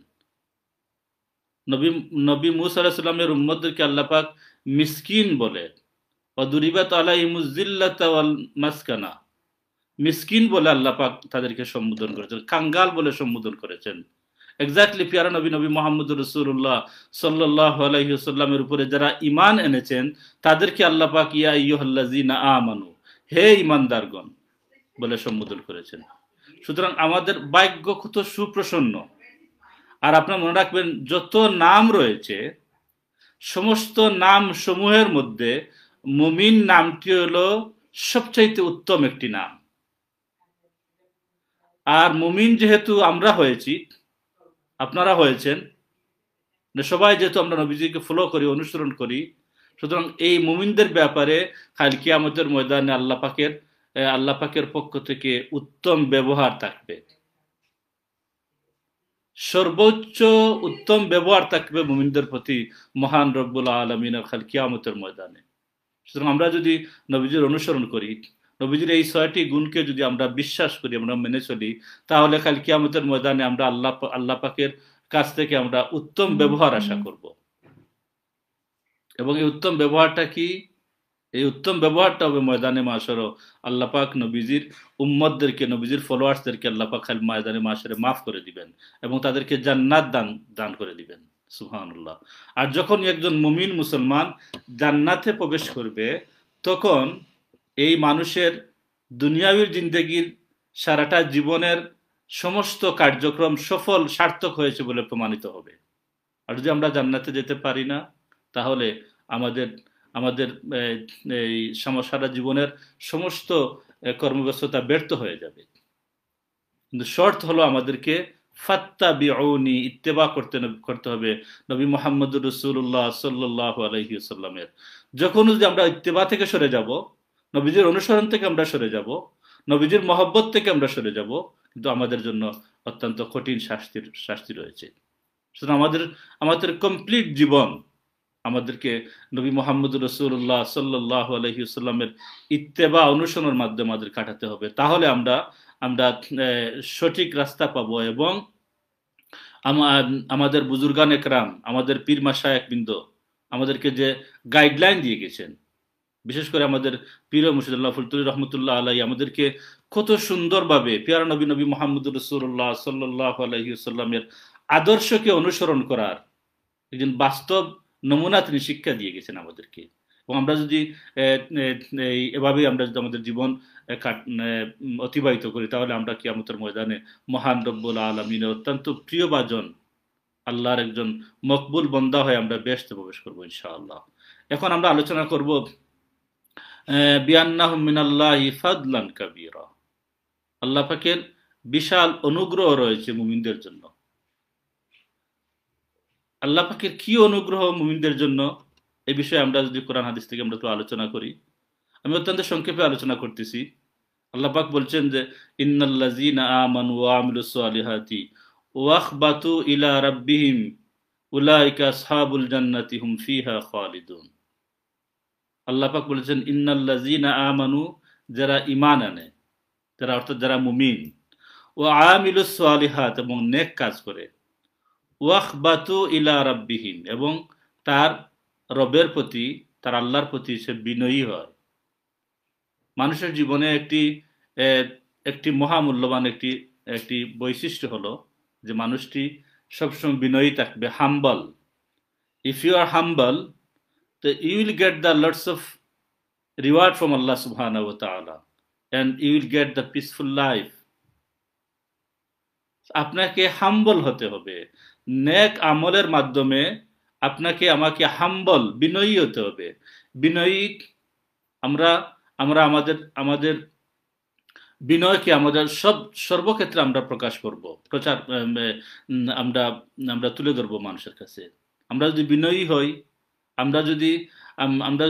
নবী মুসা আলাইহিস সালামের উম্মতদেরকে আল্লাহ পাক মিসকিন বলে, ওয়াদুরিবাত আলাইহিমুজ জিল্লাতা ওয়াল মাসকানা, মিসকিন বলে আল্লাহ পাক তাদেরকে সম্বোধন করেছেন, কাঙ্গাল বলে সম্বোধন করেছেন। এক্স্যাক্টলি পিয়ারা নবী নবী মুহাম্মদুর রাসূলুল্লাহ সাল্লাল্লাহু আলাইহি ওয়াসাল্লামের উপরে যারা ঈমান এনেছেন, তাদেরকে আল্লাহ পাক ইয়া আইয়ুহাল্লাযীনা আমানু, হে ঈমানদারগণ বলে সম্বোধন করেছেন। সুতরাং আমাদের ভাগ্য কত সুপ্রসন্ন। আর আপনারা মনে রাখবেন, যত নাম রয়েছে, সমস্ত নাম সমূহের মধ্যে মুমিন নামটি হলো সবচাইতে উত্তম একটি নাম। আর মুমিন যেহেতু আমরা হয়েছি, আপনারা হয়েছেন, সবাই যেহেতু আমরা নবীজিকে ফলো করি, অনুসরণ করি, সুতরাং এই মুমিনদের ব্যাপারে কাল কিয়ামতের ময়দানে আল্লাহ পাকের পক্ষ থেকে উত্তম ব্যবহার থাকবে, সর্বোচ্চ উত্তম ব্যবহার থাকবে মুমিনদের প্রতি মহান রব্বুল আলামিনের কাল কিয়ামতের ময়দানে। সুতরাং আমরা যদি নবীজির অনুসরণ করি, নবীজির এই 6টি গুণকে যদি আমরা বিশ্বাস করি, আমরা মেনে চলি, তাহলে কাল কিয়ামতের ময়দানে আমরা আল্লাহ পাকের কাছ থেকে আমরা উত্তম ব্যবহার আশা করব। এবং এই উত্তম ব্যবহারটা কি? এই উত্তম ব্যবহারটা হবে ময়দানে মাশারে আল্লাহ পাক নবীজির উম্মতদেরকে, নবীজির ফলোয়ার্সদেরকে আল্লাহ পাক খালি ময়দানে মাশারে মাফ করে দিবেন এবং তাদেরকে জান্নাত দান করে দিবেন। সুবহানাল্লাহ। আর যখন একজন মুমিন মুসলমান জান্নাতে প্রবেশ করবে, তখন এই মানুষের দুনিয়াবীর জিন্দেগির সারাটা জীবনের সমস্ত কার্যক্রম সফল সার্থক হয়েছে বলে প্রমাণিত হবে। আর যদি আমরা জান্নাতে যেতে পারি না, তাহলে আমাদের এই সারা জীবনের সমস্ত কর্মব্যস্ততা ব্যর্থ হয়ে যাবে। কিন্তু শর্ত হলো আমাদেরকে ফাত্তাবিউনি ইত্তেবা করতে হবে নবী মুহাম্মদুর রাসূলুল্লাহ সাল্লাল্লাহু আলাইহি ওয়াসাল্লামের। যখন যদি আমরা ইত্তেবা থেকে সরে যাব, নবীজির অনুসরণ থেকে আমরা সরে যাব, নবীজির মহব্বত থেকে আমরা সরে যাব, কিন্তু আমাদের জন্য অত্যন্ত কঠিন শাস্তি রয়েছে। সুতরাং আমাদের আমাদের কমপ্লিট জীবন আমাদেরকে নবী মুহাম্মদুর রাসূলুল্লাহ সাল্লাল্লাহু আলাইহি ওয়াসাল্লামের ইত্তেবা অনুসরণের মাধ্যমে আমাদের কাটাতে হবে। তাহলে আমরা আমরা সঠিক রাস্তা পাবো এবং আমাদের বুজুর্গান একরাম, আমাদের পীর মাশায়েখ বৃন্দ আমাদেরকে যে গাইডলাইন দিয়ে গেছেন, বিশেষ করে আমাদের পীর মুর্শিদুল্লাহ ফুলতুলি রহমতুল্লাহ আলাই আমাদেরকে কত সুন্দরভাবে পিয়ারা নবী নবী মুহাম্মদুর রাসূলুল্লাহ সাল্লাল্লাহু আলাইহি ওয়াসাল্লামের আদর্শকে অনুসরণ করার একজন বাস্তব নমুনা তিনি শিক্ষা দিয়ে গেছেন আমাদেরকে। এবং আমরা যদি এভাবেই আমরা যদি আমাদের জীবন অতিবাহিত করি, তাহলে আমরা কিয়ামতের ময়দানে মহান রব্বুল আলামিনের অত্যন্ত প্রিয়ভাজন আল্লাহর একজন মকবুল বন্দা হয়ে আমরা বেহেশতে প্রবেশ করবো ইনশাআল্লাহ। এখন আমরা আলোচনা করব বিআন্নাহুম মিনাল্লাহি ফাদলান কাবীরা। আল্লাহ পাকের বিশাল অনুগ্রহ রয়েছে মুমিনদের জন্য। আল্লাহ পাকের কি অনুগ্রহ মুমিনদের জন্য, এই বিষয়ে আমরা যদি কোরআন হাদিস থেকে আমরা একটু আলোচনা করি। আমি অত্যন্ত সংক্ষেপে আলোচনা করতেছি। আল্লাহ পাক বলছেন যে ইন্নাল্লাযীনা আমানু ওয়া আমিলুস সালিহাতি ওয়া আখবাতু ইলা রাব্বিহিম উলাইকা আসহাবুল জান্নাতি হুম ফিহা খালিদুন। আল্লাহ পাক বলেছেন ইন্নাল্লাযীনা আমানু, যারা ঈমান আনে, যারা অর্থাৎ যারা মুমিন, ওয়া আমিলুস সালিহাত এবং নেক কাজ করে, ওয়াখবাতু ইলা রাব্বিহিম এবং তার রবের প্রতি, তার আল্লাহর প্রতি সে বিনয়ী হয়। মানুষের জীবনে একটি মহামূল্যবান একটি বৈশিষ্ট্য হলো যে মানুষটি সবসময় বিনয়ী থাকবে, humble. If you are humble, you will get the lots of reward from Allah subhanahu wa ta'ala and you will get the peaceful life. আপনাকে হাম্বল হতে হবে, নেক আমলের মাধ্যমে আপনাকে আমাকে হাম্বল বিনয়ী হতে হবে। বিনয়ী আমরা আমরা আমাদের আমাদের বিনয়কে আমাদের সর্বক্ষেত্রে আমরা প্রকাশ করব, প্রচার আমরা আমরা তুলে ধরবো মানুষের কাছে। আমরা যদি বিনয়ী হই, আমরা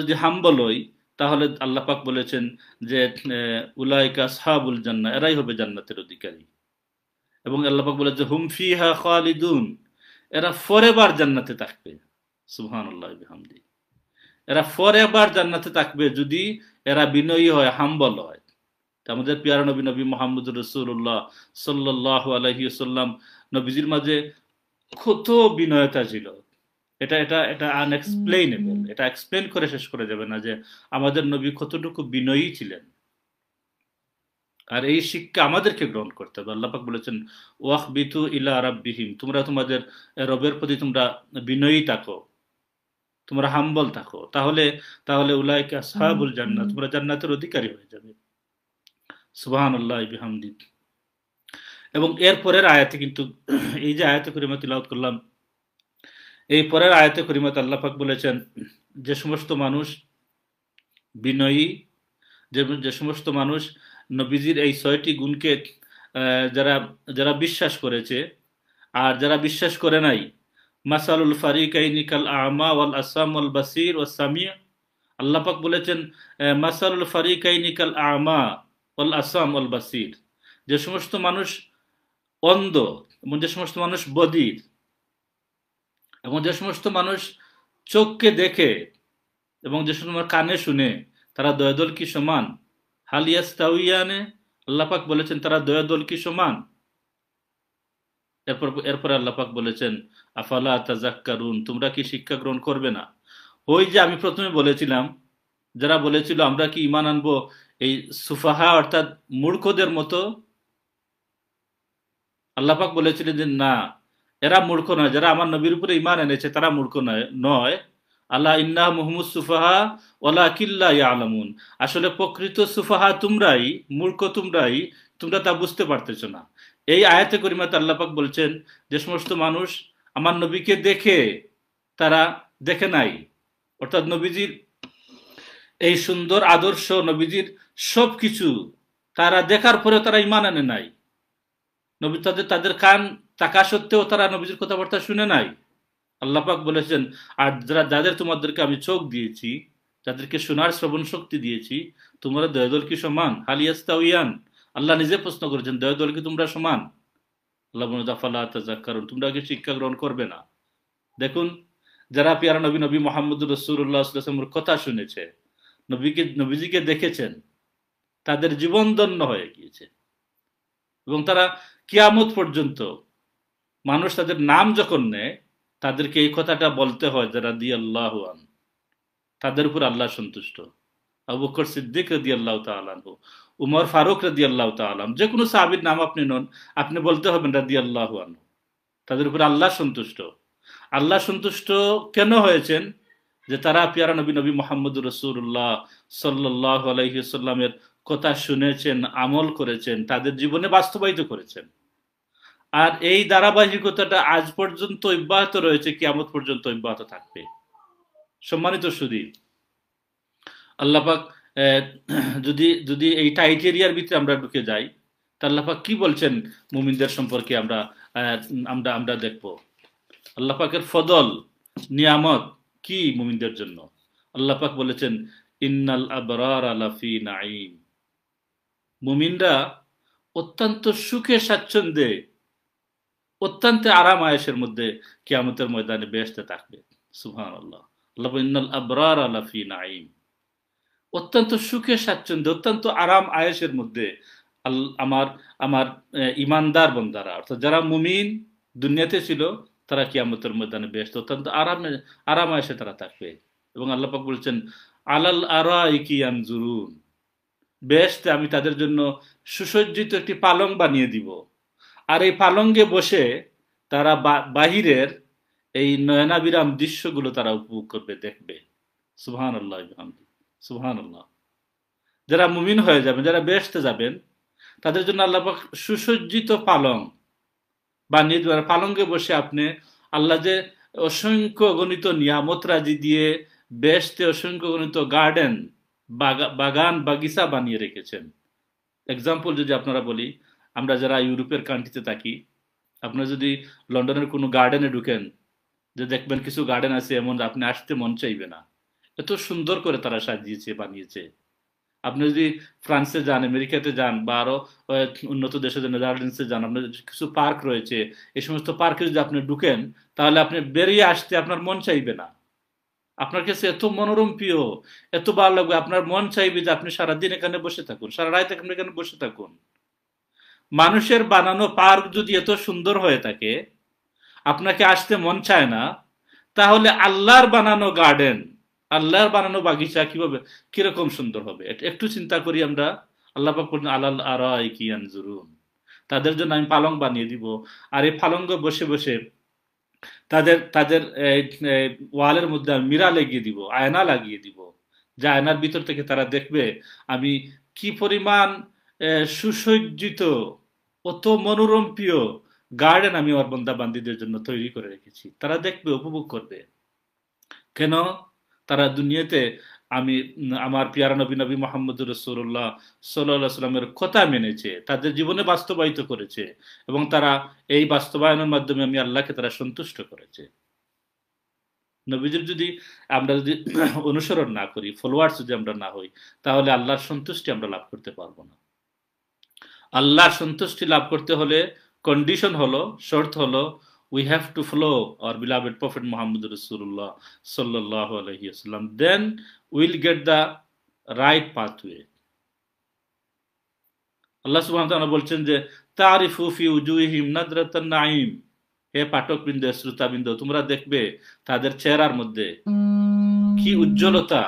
যদি হাম্বল হই, তাহলে আল্লাহ পাক বলেছেন যে উলাইকা আসহাবুল জান্নাহ, এরাই হবে জান্নাতের অধিকারী। এবং আল্লাহ পাক বলেছে হুম ফিহা খালিদুন, এরা ফরএভার জান্নাতে থাকবে। সুবহানাল্লাহ বিহামদি। এরা ফরএভার জান্নাতে থাকবে যদি এরা বিনয়ী হয়, হাম্বল হয়। আমাদের প্রিয় নবী নবী মুহাম্মদুর রাসূলুল্লাহ সাল্লাল্লাহু আলাইহি ওয়াসাল্লাম, নবীজির মাঝে কত বিনয়তা ছিল, এটা এটা এটা আনএক্সপ্লেইনেবল। এটা এক্সপ্লেন করে শেষ করা যাবে না যে আমাদের নবী কতটুকু বিনয়ী ছিলেন। আর এই শিক্ষা আমাদেরকে গ্রহণ করতে হবে। আল্লাহ পাক বলেছেন ওয়াখবিতু ইলা রাব্বিহিম, তোমরা তোমাদের রবের প্রতি তোমরা বিনয়ী থাকো, তোমরা হাম্বল থাকো, তাহলে তাহলে উলাইকা আসহাবুল জান্নাহ, তোমরা জান্নাতের অধিকারী হয়ে যাবে। সুবহানাল্লাহ বিহামদি। এবং এর পরের আয়াতে কিন্তু এই যে আয়াতে কারিমা তিলাওয়াত করলাম, এই পরের আয়াতে কারিমাতে আল্লাহ পাক বলেছেন যে সমস্ত মানুষ বিনয়ী, যে সমস্ত মানুষ নবীজির এই 6টি গুণকে যারা যারা বিশ্বাস করেছে, আর যারা বিশ্বাস করে নাই, মাসালুল ফারিকাইনি কাল আমা ওয়াল আসাম ওয়াল বাসির ওয়াস সামি', আল্লাহ পাক বলেছেন মাসালুল ফারিকাইনি কাল আমা ওয়াল আসাম ওয়াল বাসির, যে সমস্ত মানুষ অন্ধ এবং যে সমস্ত মানুষ বধির এবং যে সমস্ত মানুষ চোখকে দেখে এবং যে সমস্ত কানে শুনে, তারা দয়াদল কি সমান? হাল ইয়াস্তাউয়ানে, আল্লাহ পাক বলেছেন তারা দয়াদল কি সমান? এরপর আল্লাহ পাক বলেছেন আফালা তাযাক্কারুন, তোমরা কি শিক্ষা গ্রহণ করবে না? ওই যে আমি প্রথমে বলেছিলাম, যারা বলেছিল আমরা কি ঈমান আনবো এই সুফাহা অর্থাৎ মূর্খদের মতো, আল্লাহ পাক বলেছিলেন যে না, এরা মূর্খ নয়, যারা আমার নবীর উপরে ঈমান এনেছে তারা মূর্খ নয়। আল্লাহ ইন্নাহ মুহম্মদ সুফাহা ওয়ালাকিন লা ইয়ালামুন, আসলে প্রকৃত সুফাহা তোমরাই, মূর্খ তোমরাই, তোমরা তা বুঝতে পারতেছো না। এই আয়াতে কারিমাতে আল্লাহ পাক বলছেন যে সমস্ত মানুষ আমার নবীকে দেখে তারা দেখে নাই, অর্থাৎ নবীজির এই সুন্দর আদর্শ, নবীজির সবকিছু তারা দেখার পরে তারা ঈমান আনে নাই। নবী তাদের তাদের কান থাকা সত্ত্বেও তারা নবীজির কথাবার্তা শুনে নাই। আল্লাহ পাক বলেছেন, আর যাদের তোমাদেরকে আমি চোখ দিয়েছি, যাদেরকে শোনার শ্রবণ শক্তি দিয়েছি, তোমরা দয় দল কি সমান? হালিয়াস্তাউয়ান, আল্লাহ নিজে প্রশ্ন করেছেন, দয় দল কি তোমরা সমান? আল্লাহ বলেন, আফালা তাযাক্কারুন, তোমরা কি শিক্ষা গ্রহণ করবে না? দেখুন, যারা পিয়ারা নবী নবী মুহাম্মদুর রাসূলুল্লাহ সাল্লাল্লাহু আলাইহি ওয়াসাল্লামের কথা শুনেছে, নবীজিকে দেখেছেন, তাদের জীবন ধন্য হয়ে গিয়েছে। এবং তারা কিয়ামত পর্যন্ত মানুষ তাদের নাম যখন নেয়, তাদেরকে এই কথাটা বলতে হয় যে রাদিয়াল্লাহু আন, তাদের উপর আল্লাহ সন্তুষ্ট। আবু বকর সিদ্দিক রাদিয়াল্লাহু তাআলা আনহু, উমর ফারুক রাদিয়াল্লাহু তাআলা আনহু, যে কোনো সাহাবীর নাম আপনি নন, আপনি বলতে হবেন রাদিয়াল্লাহু আনহু, তাদের উপর আল্লাহ সন্তুষ্ট। আল্লাহ সন্তুষ্ট কেন হয়েছেন? যে তারা পিয়ারা নবী নবী মুহাম্মদুর রাসূলুল্লাহ সাল্লাল্লাহু আলাইহি ওয়াসাল্লামের কথা শুনেছেন, আমল করেছেন, তাদের জীবনে বাস্তবায়িত করেছেন। আর এই ধারাবাহিকতাটা আজ পর্যন্ত অব্যাহত রয়েছে, কিয়ামত পর্যন্ত অব্যাহত থাকবে। সম্মানিত সুধী, আল্লাহ পাক যদি যদি এই টাইটেরিয়ার ভিতরে আমরা ঢুকে যাই, তা আল্লাহ পাক কি বলছেন মুমিনদের সম্পর্কে আমরা আমরা আমরা দেখব। আল্লাহ পাকের ফদল, নিয়ামত কি মুমিনদের জন্য। আল্লাহ পাক বলেছেন, ইন্নাল আবরার লাফি নাঈম, মুমিনরা অত্যন্ত সুখে স্বাচ্ছন্দ্যে, অত্যন্ত আরাম আয়েশের মধ্যে কিয়ামতের ময়দানে বেহেশতে থাকবে। সুবহানাল্লাহ। আল্লাহ বলেন, ইন্নাল আবরার লাফি নাঈম, অত্যন্ত সুখে স্বাচ্ছন্দ্যে, অত্যন্ত আরাম আয়েশের মধ্যে আমার আমার ইমানদার বন্দারা, অর্থাৎ যারা মুমিন দুনিয়াতে ছিল, তারা কিয়ামতের ময়দানে বেহেশতে অত্যন্ত আরাম আয়েশে তারা থাকবে। এবং আল্লাহ পাক বলছেন, আলাল আরাইকি ইয়ানজুরুন, বেহেশতে আমি তাদের জন্য সুসজ্জিত একটি পালং বানিয়ে দিব। আর এই পালঙ্গে বসে তারা বাহিরের এই নয়নাবিরাম দৃশ্যগুলো তারা উপভোগ করবে, দেখবে। সুবহানাল্লাহ, সুবহানাল্লাহ। যারা মুমিন হয়ে যাবেন, যারা বেহেশতে যাবেন, তাদের জন্য আল্লাহ পাক সুসজ্জিত পালং বানিয়ে দেবেন। পালঙ্গে বসে আপনি আল্লাহ যে অসংখ্য গণিত নিয়ামত রাজি দিয়ে বেহেশতে অসংখ্য গণিত গার্ডেন, বাগান বাগিচা বানিয়ে রেখেছেন। এক্সাম্পল যদি আপনারা বলি, আমরা যারা ইউরোপের কান্ট্রিতে থাকি, আপনারা যদি লন্ডনের কোনো গার্ডেনে ঢুকেন, যে দেখবেন কিছু গার্ডেন আছে এমন আপনি আসতে মন চাইবে না, এত সুন্দর করে তারা সাজিয়েছে, বানিয়েছে। আপনি যদি ফ্রান্সে যান, আমেরিকাতে যান, বা আরো উন্নত দেশে যান, নেদারল্যান্ডসে যান, আপনার কিছু পার্ক রয়েছে, এই সমস্ত পার্কে যদি আপনি ঢুকেন, তাহলে আপনি বেরিয়ে আসতে আপনার মন চাইবে না। আপনার কাছে এত মনোরম প্রিয়, এত ভালো লাগবে, আপনার মন চাইবে যে আপনি সারাদিন এখানে বসে থাকুন, সারা রাত এখানে বসে থাকুন। মানুষের বানানো পার্ক যদি এত সুন্দর হয়ে থাকে, আপনাকে আসতে মন চায় না, তাহলে আল্লাহর বানানো গার্ডেন, আল্লাহর বানানো বাগিচা কিভাবে, কিরকম সুন্দর হবে, একটু চিন্তা করি আমরা। আল্লাহ পাক বলেন, আলাল আরাইকি ইয়ানজুরুন, তাদের জন্য আমি পালং বানিয়ে দিব। আর এই পালঙ্গে বসে বসে তাদের তাদের ওয়ালের মধ্যে আমি মিরা লাগিয়ে দিব, আয়না লাগিয়ে দিব, যে আয়নার ভিতর থেকে তারা দেখবে আমি কি পরিমাণ সুসজ্জিত, অত মনোরম প্রিয় গার্ডেন আমি আমার বন্দা বান্দীদের জন্য তৈরি করে রেখেছি। তারা দেখবে, উপভোগ করবে। কেন? তারা দুনিয়াতে আমি আমার পিয়ারা নবী নবী মুহাম্মদুর রাসূলুল্লাহ সাল্লাল্লাহু আলাইহি সাল্লামের কথা মেনেছে, তাদের জীবনে বাস্তবায়িত করেছে, এবং তারা এই বাস্তবায়নের মাধ্যমে আমি আল্লাহকে তারা সন্তুষ্ট করেছে। নবীজির যদি আমরা যদি অনুসরণ না করি, ফলোয়ার্স যদি আমরা না হই, তাহলে আল্লাহর সন্তুষ্টি আমরা লাভ করতে পারবো না। আল্লাহর সন্তুষ্টি লাভ করতে হলে কন্ডিশন হলো, শর্ত হলো, we have to follow our beloved Prophet Muhammad Rasulullah sallallahu alaihi wasallam, then we'll get the right pathway. আল্লাহ সুবহানাহু ওয়া তাআলা বলছেন যে তারিফু ফি উজুহিহিম নাদরাতান নাঈম, হে পাঠকবৃন্দ, শ্রোতাবৃন্দ, তোমরা দেখবে তাদের চেহারার মধ্যে কি উজ্জ্বলতা,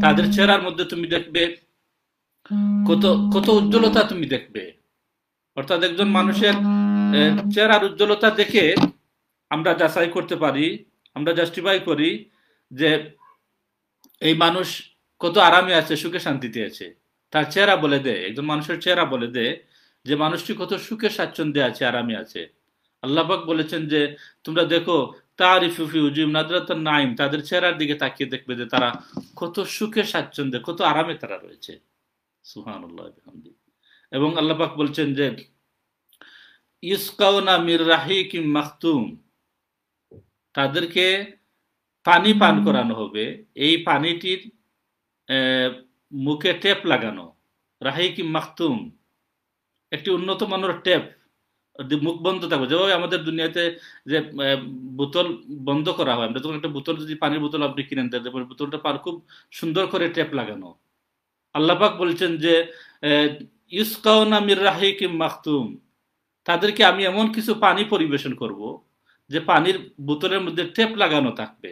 তাদের চেহারার মধ্যে তুমি দেখবে কত কত উজ্জ্বলতা তুমি দেখবে। অর্থাৎ একজন মানুষের চেহারার উজ্জ্বলতা দেখে আমরা যাচাই করতে পারি, আমরা জাস্টিফাই করি যে এই মানুষ কত আরামে আছে, সুখে শান্তিতে আছে। তার চেহারা বলে দেয়, একজন মানুষের চেহারা বলে দেয় যে মানুষটি কত সুখে স্বাচ্ছন্দ্যে আছে, আরামে আছে। আল্লাহ পাক বলেছেন যে তোমরা দেখো, তারিফু ফি উজুহিহিম নাদরাতান নাঈম, তাদের চেহারার দিকে তাকিয়ে দেখবে যে তারা কত সুখে স্বাচ্ছন্দ্যে, কত আরামে তারা রয়েছে। সুবহানাল্লাহ বিহামদিহি। এবং আল্লাহ পাক বলছেন যে ইসকাউনা মির রাহিকিম মাখতুম, তাদেরকে পানি পান করানো হবে, এই পানিটির মুখে টেপ লাগানো। রাহিকিম মাখতুম, একটি উন্নত মানের টেপ, মুখ বন্ধ থাকবে। যেভাবে আমাদের দুনিয়াতে যে বোতল বন্ধ করা হয়, আমরা যখন একটা বোতল, যদি পানির বোতল আপনি কিনেন দেন, বোতলটা পার খুব সুন্দর করে টেপ লাগানো। আল্লাহ পাক বলছেন যে ইসকাউনা মির রাহিকিম মাখতুম, তাদেরকে আমি এমন কিছু পানি পরিবেশন করব যে পানির বোতলের মধ্যে টেপ লাগানো থাকবে।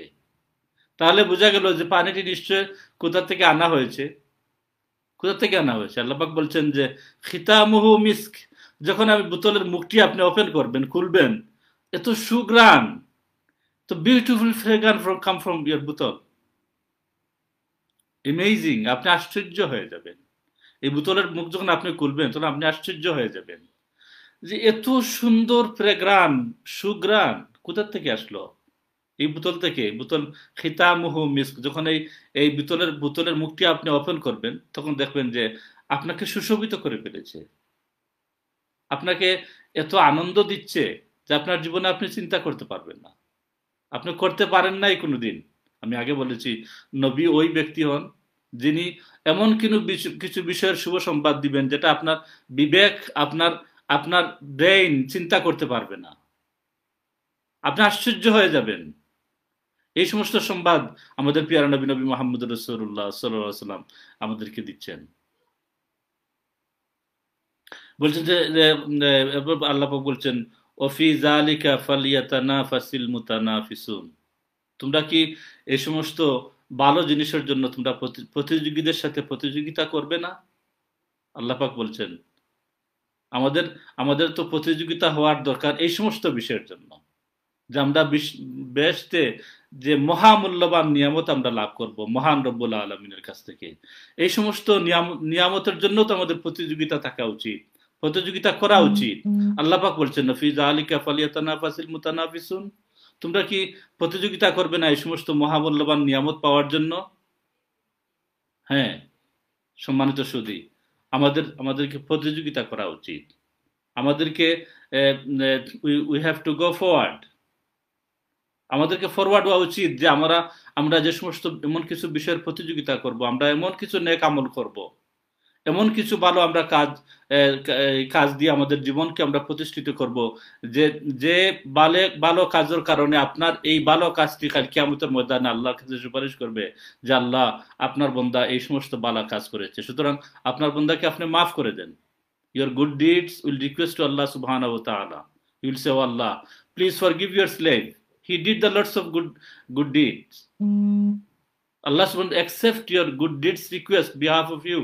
তাহলে বোঝা গেল যে পানিটি নিশ্চয় কোথা থেকে আনা হয়েছে। কোথা থেকে আনা হয়েছে? আল্লাহ পাক বলছেন যে খিতামুহু মিস্ক, যখন আমি বোতলের মুখটি আপনি ওপেন করবেন, খুলবেন, এত সুগ্রান, তো বিউটিফুল ফ্রেগ্রান্স কাম ফ্রম ইয়োর বোতল, অ্যামেজিং। আপনি আশ্চর্য হয়ে যাবেন। এই বোতলের মুখ যখন আপনি খুলবেন তখন আপনি আশ্চর্য হয়ে যাবেন যে এত সুন্দর ফ্রেগ্রান, সুগ্রান কোথা থেকে আসলো? এই বোতল থেকে। বোতল খিতামুহু মিস্ক, যখন এই বোতলের মুখটি আপনি ওপেন করবেন তখন দেখবেন যে আপনাকে সুশোভিত করে ফেলেছে, আপনাকে এত আনন্দ দিচ্ছে যে আপনার জীবনে আপনি চিন্তা করতে পারবেন না, আপনি করতে পারেন নাই কোনোদিন। আমি আগে বলেছি, নবী ওই ব্যক্তি হন যিনি এমন কিছু বিষয়ের শুভ সংবাদ দিবেন যেটা আপনার বিবেক, আপনার আপনার ব্রেইন চিন্তা করতে পারবে না। আপনি আশ্চর্য হয়ে যাবেন। এই সমস্ত সংবাদ আমাদের পিয়ারা নবী নবী মোহাম্মদ রাসূলুল্লাহ সাল্লাল্লাহু আলাইহি ওয়াসাল্লাম আমাদেরকে দিচ্ছেন। বলছেন যে আল্লাহ পাক বলছেন ওফি যালিকা ফালিয়াতানাফাসিল মুতানাফিসুন, তোমরা কি এই সমস্ত ভালো জিনিসের জন্য তোমরা প্রতিযোগীদের সাথে প্রতিযোগিতা করবে না? আল্লাহ পাক বলছেন আমাদের আমাদের তো প্রতিযোগিতা হওয়ার দরকার এই সমস্ত বিষয়ের জন্য, যে আমরা বেহেশতে যে মহামূল্যবান নিয়ামত আমরা লাভ করব মহান রব্বুল আলমিনের কাছ থেকে। এই সমস্ত নিয়ামতের জন্য তো আমাদের প্রতিযোগিতা থাকা উচিত, প্রতিযোগিতা করা উচিত। আল্লাহ পাক বলছেন ফি যালিকা ফালিয়াতানাফাসিল মুতানাফিসুন, তোমরা কি প্রতিযোগিতা করবে না এই সমস্ত মহামূল্যবান নিয়ামত পাওয়ার জন্য? হ্যাঁ সম্মানিত সুধী, আমাদেরকে প্রতিযোগিতা করা উচিত। আমাদেরকে we have to go forward, আমাদেরকে ফরওয়ার্ড হওয়া উচিত যে আমরা যে সমস্ত এমন কিছু বিষয়ের প্রতিযোগিতা করব, আমরা এমন কিছু নেক আমল করব, এমন কিছু ভালো আমরা কাজ দিয়ে আমাদের জীবনকে আমরা প্রতিষ্ঠিত করব, যে যে ভালো কাজের কারণে আপনার এই ভালো কাজটি কাল কিয়ামতের ময়দানে আল্লাহর কাছে সুপারিশ করবে যে আল্লাহ আপনার বান্দা এই সমস্ত ভালো কাজ করেছে, সুতরাং আপনার বান্দাকে আপনি মাফ করে দেন। Your good deeds will request to Allah subhanahu wa ta'ala. You will say, oh Allah, please forgive your slave. He did the lots of good deeds. Allah subhanahu wa ta'ala accept your good deeds request behalf of you.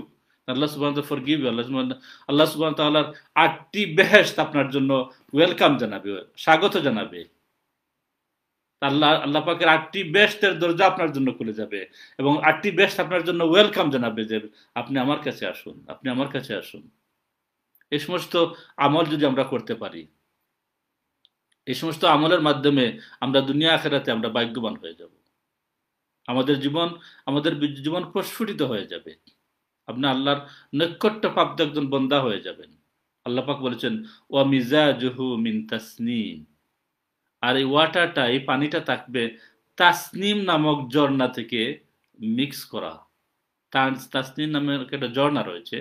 Allah subhanahu wa ta'ala forgive you. Allah subhanahu wa ta'ala আটটি বেহেশত আপনার জন্য welcome জানাবে, স্বাগত জানাবে। আল্লাহ পাকের আটটি বেহেশতের দরজা আপনার জন্য খুলে যাবে এবং আটটি বেহেশত আপনার জন্য ওয়েলকাম জানাবে যে আপনি আমার কাছে আসুন, আপনি আমার কাছে আসুন। এই সমস্ত আমল যদি আমরা করতে পারি, এই সমস্ত আমলের মাধ্যমে আমরা দুনিয়া আখিরাতে আমরা ভাগ্যবান হয়ে যাব। আমাদের জীবন প্রস্ফুটিত হয়ে যাবে। আপনি আল্লাহর নৈকট্য প্রাপ্ত একজন বান্দা হয়ে যাবেন। আল্লাহ পাক বলেছেন ওয়া মিজাজুহু মিন তাসনিম, আর এই ওয়াটারটা, এই পানিটা থাকবে তাসনিম নামক ঝর্ণা থেকে মিক্স করা। তাসনিম নামের একটা ঝর্ণা রয়েছে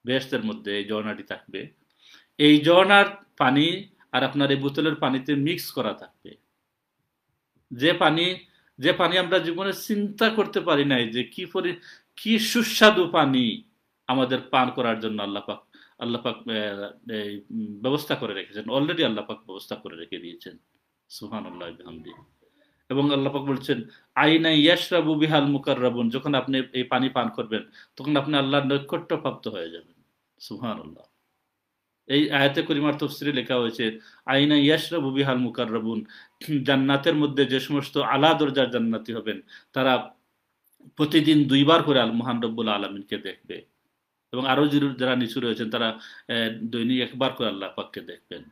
বেহেশতের মধ্যে, এই ঝর্ণাটি থাকবে। এই ঝর্ণার পানি আর আপনার এই বোতলের পানিতে মিক্স করা থাকবে। যে পানি আমরা জীবনে চিন্তা করতে পারি নাই যে কি সুস্বাদু পানি আমাদের পান করার জন্য আল্লাহ পাক ব্যবস্থা করে রেখেছেন। অলরেডি আল্লাহ পাক ব্যবস্থা করে রেখে দিয়েছেন, সুবহানাল্লাহ বিহামদিহি। এবং আল্লাহ পাক বলছেন আইনা ইয়াশরাবু বিহাল মুকাররাবুন, যখন আপনি এই পানি পান করবেন তখন আপনি আল্লাহর নৈকট্য প্রাপ্ত হয়ে যাবেন। সুবহানাল্লাহ। এই আয়াতে করিমার তফসিরে লেখা হয়েছে আইনা ইয়াশরাবু বিহাল মুকাররাবুন, জান্নাতের মধ্যে যে সমস্ত আলা দরজার জান্নাতি হবেন তারা প্রতিদিন দুইবার করে মহান রব্বুল আলামিনকে দেখবে, এবং আরো যারা নিচু রয়েছেন তারা দৈনিক একবার করে আল্লাহ পাককে দেখবেন।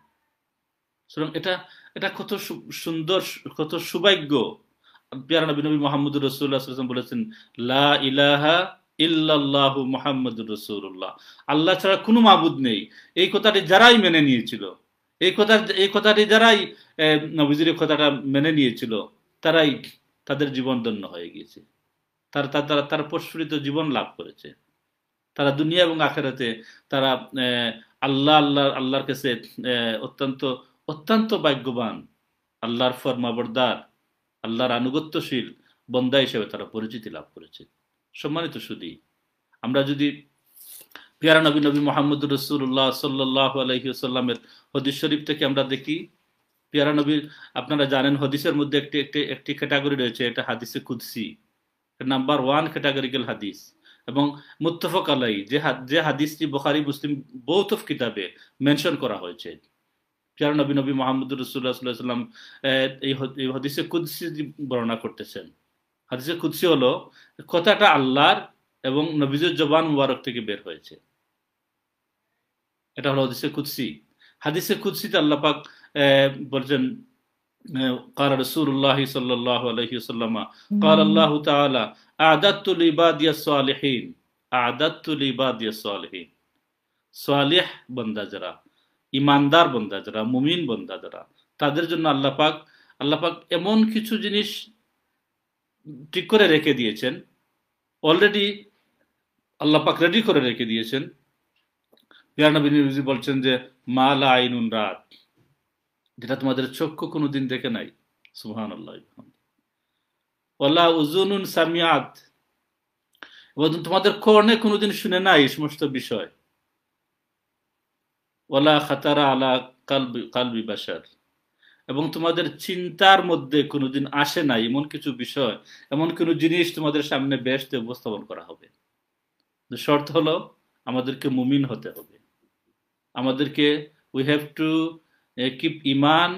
সুতরাং এটা কত সুন্দর, কত সৌভাগ্য। প্যারা নবী মুহাম্মদুর রাসূলুল্লাহ সাল্লাল্লাহু আলাইহি ওয়াসাল্লাম বলেছেন লা ইলাহা ইল্লাল্লাহু মুহাম্মাদুর রাসূলুল্লাহ, আল্লাহ ছাড়া কোনো মাবুদ নেই, এই কথাটি যারাই মেনে নিয়েছিল, এই কথাটি যারাই নবীজির কথাটা মেনে নিয়েছিল, তারাই তাদের জীবন ধন্য হয়ে গিয়েছে, তারা প্রস্ফুটিত জীবন লাভ করেছে। তারা দুনিয়া এবং আখেরাতে তারা আল্লাহর কাছে অত্যন্ত অত্যন্ত ভাগ্যবান, আল্লাহর ফরমাবরদার, আল্লাহর আনুগত্যশীল বন্দা হিসেবে তারা পরিচিতি লাভ করেছে। সম্মানিত সুধী, আমরা যদি পিয়ারা নবী নবী মোহাম্মদুর রাসূলুল্লাহ সাল্লাল্লাহু আলাইহি ওয়াসাল্লামের হাদিস শরীফ থেকে আমরা দেখি, পিয়ারা নবীর, আপনারা জানেন হাদিসের মধ্যে একটি একটি একটি ক্যাটাগরি রয়েছে, এটা হাদিসে কুদসি, নাম্বার 1 ক্যাটাগরিক্যাল হাদিস, এবং মুত্তাফাক আলাইহি, যে হাদিসটি বুখারী মুসলিম বোথ অফ কিতাবে মেনশন করা হয়েছে। পিয়ারা নবী নবী মোহাম্মদুর রাসূলুল্লাহ সাল্লাল্লাহু আলাইহি ওয়াসাল্লাম এই হাদিসে কুদসি বর্ণনা করতেছেন। হাদিসে কুদসি হলো কথাটা আল্লাহর এবং নবীজের জবান মুবারক থেকে বের হয়েছে, এটা হলো হাদিসে কুদসি। হাদিসে কুদসিতে আল্লাহ পাক বলছেন, قال رسول الله صلى الله عليه وسلم قال الله تعالى أعددت لعبادي الصالحين أعددت لعبادي الصالحين, সালেহ বান্দা যারা, ইমানদার বান্দা যারা, মুমিন বান্দা যারা, তাদের জন্য আল্লাহ পাক এমন কিছু জিনিস ঠিক করে রেখে দিয়েছেন, অলরেডি আল্লাহ পাক রেডি করে রেখে দিয়েছেন। ইয়া নবী বলছেন যে মা লা আইনুন রাত, যেটা তোমাদের চক্ষু কোনোদিন দেখে নাই, সুবহানাল্লাহ, ওয়ালা উযুনুন সামিআত, এবং তোমাদের কর্ণে কোনোদিন শুনে নাই এই সমস্ত বিষয়, ওয়ালা খাতারা আলা কালবি বাশার, এবং তোমাদের চিন্তার মধ্যে কোনোদিন আসে নাই এমন কিছু বিষয়, এমন কোনো জিনিস তোমাদের সামনে বেহেশতে উপস্থাপন করা হবে। শর্ত হলো আমাদেরকে মুমিন হতে হবে, আমাদেরকে উই হ্যাভ টু কিপ ইমান,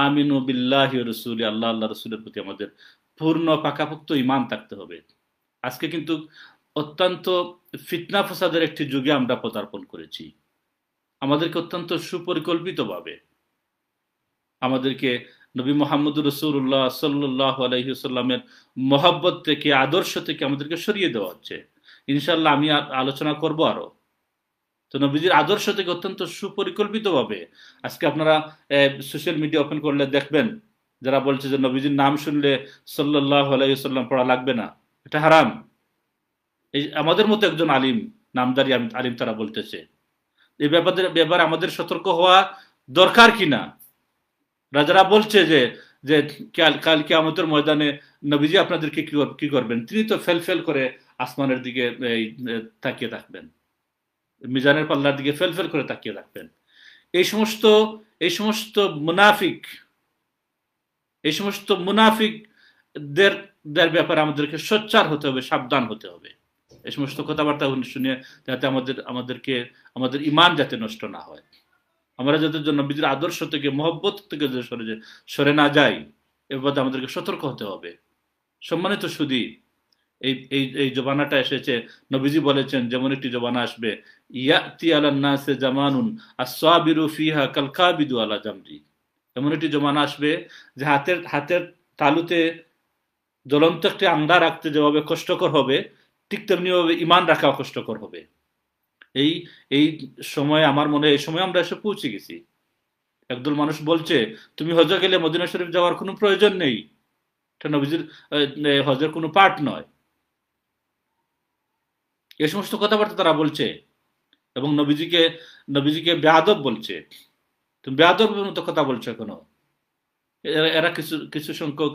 আমিনু বিল্লাহি ওয়া রাসূলি, আল্লাহ রাসূলের প্রতি আমাদের পূর্ণ পাকাপোক্ত ইমান থাকতে হবে। আজকে কিন্তু অত্যন্ত ফিতনা ফাসাদের একটি যুগে আমরা পদার্পণ করেছি। আমাদেরকে অত্যন্ত সুপরিকল্পিতভাবে আমাদেরকে নবী মুহাম্মদুর রাসূলুল্লাহ সাল্লাল্লাহু আলাইহি ওয়াসাল্লামের মহব্বত থেকে, আদর্শ থেকে আমাদেরকে সরিয়ে দেওয়া হচ্ছে। ইনশাআল্লাহ আমি আলোচনা করব আরো। তো নবীজির আদর্শ থেকে অত্যন্ত সুপরিকল্পিতভাবে আজকে আপনারা সোশ্যাল মিডিয়া ওপেন করলে দেখবেন যারা বলছে যে নবীজির নাম শুনলে সাল্লাল্লাহু আলাইহি ওয়াসাল্লাম পড়া লাগবে না, এটা হারাম। এই আমাদের মতো একজন আলিম, নামদারি আলিম, তারা বলতেছে এই ব্যাপারে আমাদের সতর্ক হওয়া দরকার কিনা। রাজারা বলছে যে যে কাল কিয়ামতের ময়দানে নবীজি আপনাদেরকে কি করবেন, তিনি তো ফেল করে আসমানের দিকে তাকিয়ে থাকবেন, মিজানের পাল্লার দিকে ফেল করে তাকিয়ে থাকবেন। এই সমস্ত মুনাফিকদের ব্যাপারে আমাদেরকে সোচ্চার হতে হবে, সাবধান হতে হবে। এই সমস্ত কথাবার্তা শুনে যাতে আমাদের ইমান যাতে নষ্ট না হয়, আমরা যাতে নবীজির আদর্শ থেকে, মহব্বত থেকে সরে না যাই, এ ব্যাপারে আমাদেরকে সতর্ক হতে হবে। সম্মানিত সুধী, এই জবানাটা এসেছে, নবীজি বলেছেন যেমন একটি জবানা আসবে, ইয়াতি আলান নাসে জামানুন আসসাবিরু ফিহা কাল কাবিদু আলা জামরি, এমন একটি জমানা আসবে যে হাতের তালুতে জ্বলন্ত একটি আঙ্গা রাখতে যেভাবে কষ্টকর হবে, ঠিক তেমনি ভাবে ইমান রাখা কষ্টকর হবে। এই সময়, আমার মনে হয় এই সময় আমরা এসে পৌঁছে গেছি। একদল মানুষ বলছে তুমি হজে গেলে মদিনা শরীফ যাওয়ার কোনো প্রয়োজন নেই, এটা নবীজির হজের কোনো পার্ট নয়। এই সমস্ত কথাবার্তা তারা বলছে এবং নবীজিকে বেয়াদব বলছে। তুমি বেয়াদবের মতো কথা বলছো এখনো। এরা কিছু সংখ্যক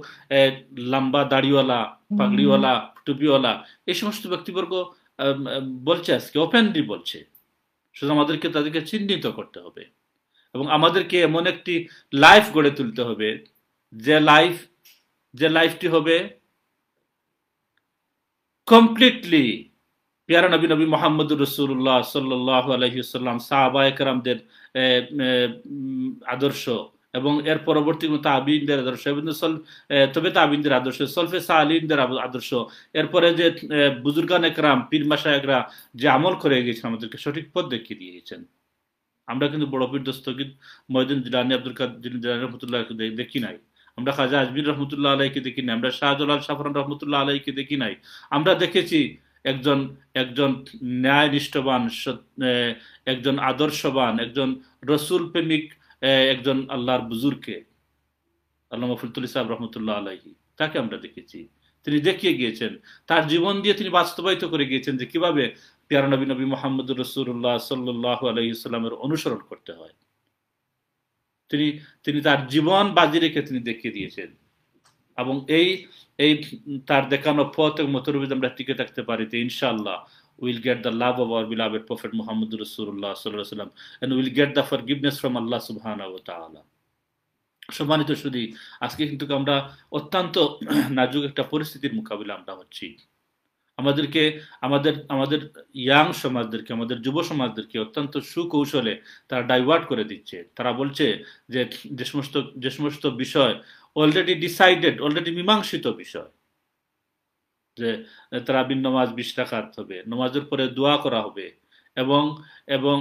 লম্বা দাড়িওয়ালা, পাগড়িওয়ালা, টুপিওয়ালা এই সমস্ত ব্যক্তিবর্গ বলছে, আজকে ওপেনলি বলছে। শুধু আমাদেরকে তাদেরকে চিহ্নিত করতে হবে এবং আমাদেরকে এমন একটি লাইফ গড়ে তুলতে হবে যে লাইফটি হবে কমপ্লিটলি পিয়ারা নবী মুহাম্মদুর রাসূলুল্লাহ সাল্লাল্লাহু আলাইহি ওয়াসাল্লাম, সাহাবায়ে কেরামদের আদর্শ এবং এর পরবর্তী তাবিঈনদের আদর্শ, তবে তাবিঈনদের আদর্শ, সলফে সালিহিনদের আদর্শ, এরপরে যে বুজুর্গানে কেরাম, পীর মাশায়েখরা যে আমল করে গিয়েছেন, আমাদেরকে সঠিক পথ দেখিয়ে দিয়েছেন। আমরা কিন্তু বড় পীর দস্তগীর মঈনুদ্দিন জিলানী, আব্দুল কাদের জিলানী রহমতুল্লাহকে দেখি নাই, আমরা খাজা আজমির রহমতুল্লাহ আলাইকে দেখি নাই, আমরা শাহজালাল শাফরান রহমতুল্লাহ আলাইকে দেখি নাই। আমরা দেখেছি একজন একজন ন্যায়নিষ্ঠবান, একজন আদর্শবান, একজন রসুল প্রেমিক, একজন আল্লাহর বুজুর্গকে, আল্লামা ফুলতুলি সাহেব রহমতুল্লাহ আলাইহি, তাকে আমরা দেখেছি। তিনি দেখিয়ে গিয়েছেন, তার জীবন দিয়ে তিনি বাস্তবায়িত করে গিয়েছেন যে কিভাবে পেয়ারা নবী নবী মোহাম্মদুর রাসূলুল্লাহ সাল্লাল্লাহু আলাইহি সাল্লামের অনুসরণ করতে হয়। তিনি তিনি তার জীবন বাজি রেখে তিনি দেখিয়ে দিয়েছেন। এবং এই এই তার দেখানো পথ এবং মতের উপর আমরা টিকে থাকতে পারি, তো ইনশাআল্লাহ will get the love of our beloved prophet মুহাম্মদুর রাসূলুল্লাহ সাল্লাল্লাহু আলাইহি ওয়াসাল্লাম and will get the forgiveness from আল্লাহ সুবহানাহু ওয়া তাআলা। সম্মানিত শুধু আজকে কিন্তু আমরা অত্যন্ত নাজুক একটা পরিস্থিতির মোকাবিলা আমরা হচ্ছি। আমাদেরকে আমাদের আমাদের ইয়াং সমাজদেরকে, আমাদের যুব সমাজদেরকে অত্যন্ত সুকৌশলে তারা ডাইভার্ট করে দিচ্ছে। তারা বলছে যে যে সমস্ত বিষয় অলরেডি ডিসাইডেড, অলরেডি মীমাংসিত বিষয়, যে তারাবির নামাজ 20 রাকাত হবে, নামাজের পরে দোয়া করা হবে, এবং এবং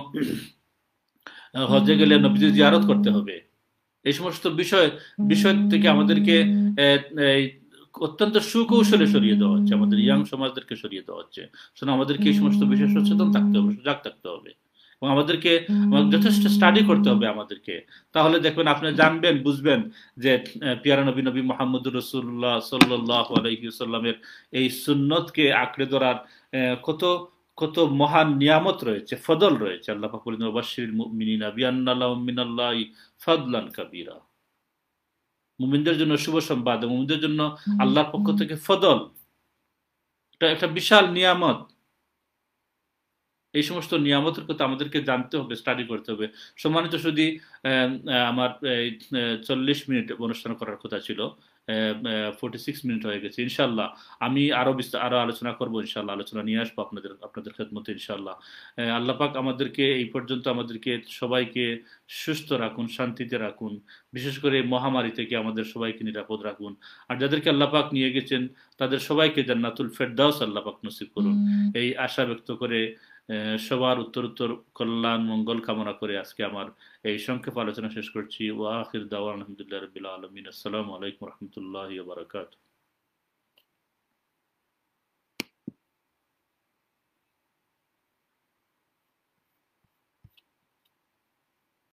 হজে গেলে নবীজি জিয়ারত করতে হবে, এই সমস্ত বিষয় বিষয় থেকে আমাদেরকে এই অত্যন্ত সুকৌশলে সরিয়ে দেওয়া হচ্ছে, আমাদের ইয়াং সমাজদেরকে সরিয়ে দেওয়া হচ্ছে। সুতরাং আমাদেরকে এই সমস্ত বিষয়ে সচেতন থাকতে হবে, সজাগ থাকতে হবে, এবং আমাদেরকে যথেষ্ট স্টাডি করতে হবে আমাদেরকে। তাহলে দেখবেন, আপনি জানবেন, বুঝবেন যে পিয়ারা নবী নবী মুহাম্মদুর রাসূলুল্লাহ সাল্লাল্লাহু আলাইহি ওয়াসাল্লামের এই সুন্নতকে আঁকড়ে ধরার কত কত মহান নিয়ামত রয়েছে, ফদল রয়েছে। আল্লাহ পাক বলেন, ওয়াবাশশিরিল মুমিনিনা বিআন্না লাহুম মিনাল্লাহি ফাদলান কাবীরা। মুমিনদের জন্য শুভ সংবাদ, মুমিনদের জন্য আল্লাহর পক্ষ থেকে ফদল, এটা একটা বিশাল নিয়ামত। এই সমস্ত নিয়ামতের কথা আমাদেরকে জানতে হবে, স্টাডি করতে হবে। সম্মানিত শুধু আমার 40 মিনিট অনুষ্ঠান করার কথা ছিল, 46 মিনিট হয়ে গেছে। ইনশাল্লাহ আমি আরো আলোচনা করব, ইনশাল্লাহ আলোচনা নিয়ে আসবো আপনাদের খেদমতে ইনশাল্লাহ। আল্লাহ পাক আমাদেরকে এই পর্যন্ত আমাদেরকে সবাইকে সুস্থ রাখুন, শান্তিতে রাখুন, বিশেষ করে এই মহামারী থেকে আমাদের সবাইকে নিরাপদ রাখুন। আর যাদেরকে আল্লাহ পাক নিয়ে গেছেন তাদের সবাইকে জান্নাতুল ফেরদাউস আল্লাহ পাক নসিব করুন, এই আশা ব্যক্ত করে সবার উত্তর কল্যাণ মঙ্গল কামনা করে আজকে আমার এই সংক্ষেপ আলোচনা শেষ করছি। ওয়া আখির দাওয়ানা আলহামদুলিল্লাহি রাব্বিল আলামিন। আসসালামু আলাইকুম ওয়া রাহমাতুল্লাহি ওয়া বারাকাতুহু।